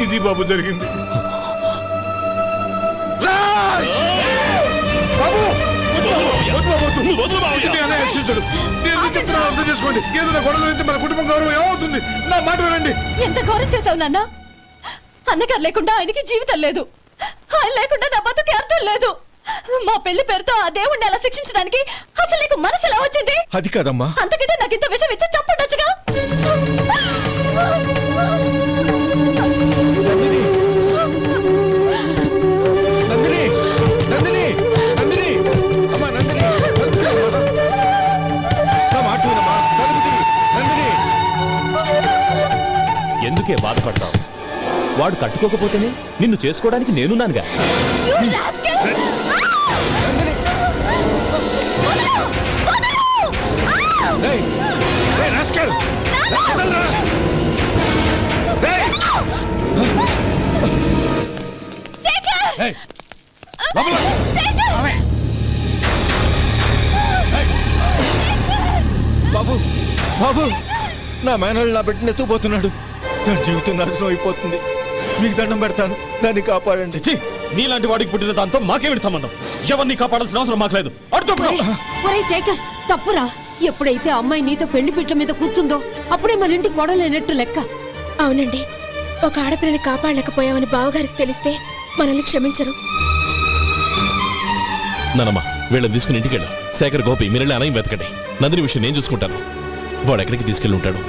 [SPEAKER 8] ఇది బాబు జరిగింది. అర్థం చేసుకోండి. ఏదైనా గొడవ అయితే మన కుటుంబం గౌరవం ఏమవుతుంది? నా మాట వినండి.
[SPEAKER 4] ఎంత గౌరవం చేశావు నాన్న? అన్నగారు లేకుండా ఆయనకి జీవితం లేదు, ఆయన లేకుండా నా బతుకి అర్థం లేదు. మా పెళ్లి పేరుతో ఆ దేవుణ్ణి అలా శిక్షించడానికి అసలు నీకు మనసు ఎలా వచ్చింది?
[SPEAKER 7] అది కాదమ్మా.
[SPEAKER 4] అంతకంటే నాకు ఇంత విషయం ఇచ్చి చంపడొచ్చుగా.
[SPEAKER 7] నందిని, నందిని, నందిని, అమ్మా నందిని, నా మాట వినమ్మా. నందిని,
[SPEAKER 16] ఎందుకే బాధపడతావు? వాడు కట్టుకోకపోతేనే నిన్ను చేసుకోవడానికి నేనున్నానుగా.
[SPEAKER 7] బాబు, బాబు, నా మేనల్ని నా బిడ్డను ఎత్తుకుపోతున్నాడు. నా జీవితం నాశనం అయిపోతుంది. మీకు దండం పెడతాను, దాన్ని కాపాడండి.
[SPEAKER 16] చిచ్చి, నీలాంటి వాడికి పుట్టిన దాంతో మాకేమిటి సంబంధం? ఎవరిని కాపాడాల్సిన అవసరం మాకు లేదు.
[SPEAKER 11] ఒరే శేఖర్, తప్పురా. ఎప్పుడైతే అమ్మాయి నీతో పెళ్లి పీటల మీద కూర్చుందో అప్పుడే మన ఇంటి గొడవలేనట్టు లెక్క.
[SPEAKER 3] అవునండి, ఒక ఆడపిల్లని కాపాడలేకపోయామని బావగారికి తెలిస్తే మనల్ని క్షమించరు.
[SPEAKER 2] నానమ్మ, వీళ్ళని తీసుకుని ఇంటికి వెళ్ళు. శేఖర్, గోపి, మీరెళ్ళి అన్నయ్య వెతకండి. నందిని విషయం నేను చూసుకుంటాను. వాడు ఎక్కడికి తీసుకెళ్ళి ఉంటాడు?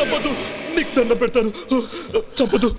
[SPEAKER 8] చంపదు, నీకు దండ పెడతాను, చంపదు.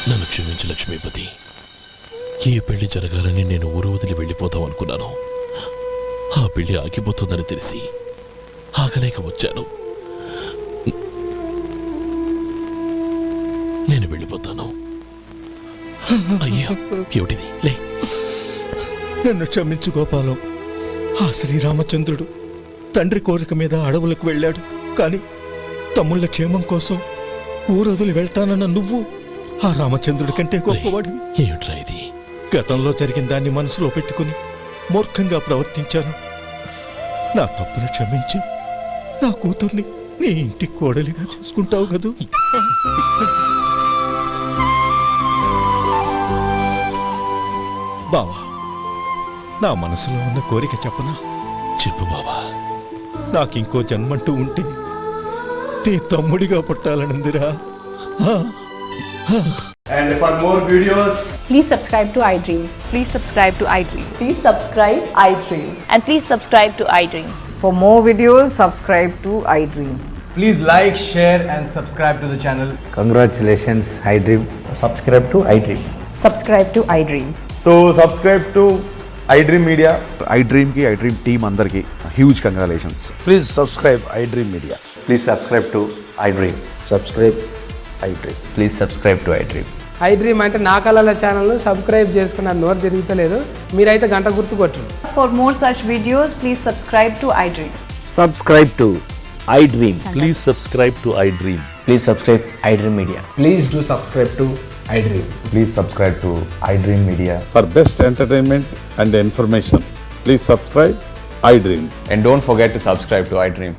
[SPEAKER 2] నన్ను క్షమించు లక్ష్మీపతి. ఏ పెళ్లి జరగాలని నేను ఊరు వదిలి వెళ్ళిపోతాం అనుకున్నాను. ఆ పెళ్లి ఆగిపోతుందని తెలిసి ఆగలేక వచ్చాను. నేను వెళ్ళిపోతాను. అయ్యా, ఏమిటిది? లే.
[SPEAKER 7] నన్ను క్షమించు గోపాలం. ఆ శ్రీరామచంద్రుడు తండ్రి కోరిక మీద అడవులకు వెళ్ళాడు. కానీ తమ్ముళ్ళ క్షేమం కోసం ఊరొదిలి వెళ్తానన్న నువ్వు ఆ రామచంద్రుడి కంటే గొప్పవాడి.
[SPEAKER 2] ఏమిట్రా ఇది?
[SPEAKER 7] గతంలో జరిగిన దాన్ని మనసులో పెట్టుకుని మూర్ఖంగా ప్రవర్తించాను. నా తప్పును క్షమించి నా కూతుర్ని నీ ఇంటి కోడలిగా చేసుకుంటావు కదూ. బావా, నా మనసులో ఉన్న కోరిక చెప్పనా?
[SPEAKER 2] చెప్పు బావా.
[SPEAKER 7] నాకింకో జన్మంటూ ఉంటే నీ తమ్ముడిగా పుట్టాలనుందిరా.
[SPEAKER 17] And for more videos,
[SPEAKER 4] Please subscribe to iDream.
[SPEAKER 3] Please subscribe to iDream.
[SPEAKER 4] Please subscribe iDream.
[SPEAKER 3] And please subscribe to iDream.
[SPEAKER 11] For more videos, subscribe to iDream.
[SPEAKER 17] please like, share and subscribe to the channel.
[SPEAKER 9] Congratulations, iDream.
[SPEAKER 17] Subscribe to iDream.
[SPEAKER 11] Subscribe to iDream.
[SPEAKER 17] So subscribe to iDream Media.
[SPEAKER 16] iDream की iDream team अंदर की huge congratulations.
[SPEAKER 9] Please subscribe iDream Media.
[SPEAKER 17] Please subscribe to iDream.
[SPEAKER 9] Subscribe iDream.
[SPEAKER 17] Please subscribe to iDream.
[SPEAKER 18] iDream అంటే నా కళల ఛానల్ను subscribe చేసుకున్న నోరు తిరుగుతలేదు. మీరైతే గంట గుర్తు కొట్టండి.
[SPEAKER 3] For more such videos, please subscribe to iDream.
[SPEAKER 16] Subscribe to iDream. Please subscribe to iDream.
[SPEAKER 17] Please subscribe iDream Media. Please do subscribe to iDream.
[SPEAKER 16] Please subscribe to iDream Media.
[SPEAKER 13] For best entertainment and information, please subscribe iDream.
[SPEAKER 17] And don't forget to subscribe to iDream.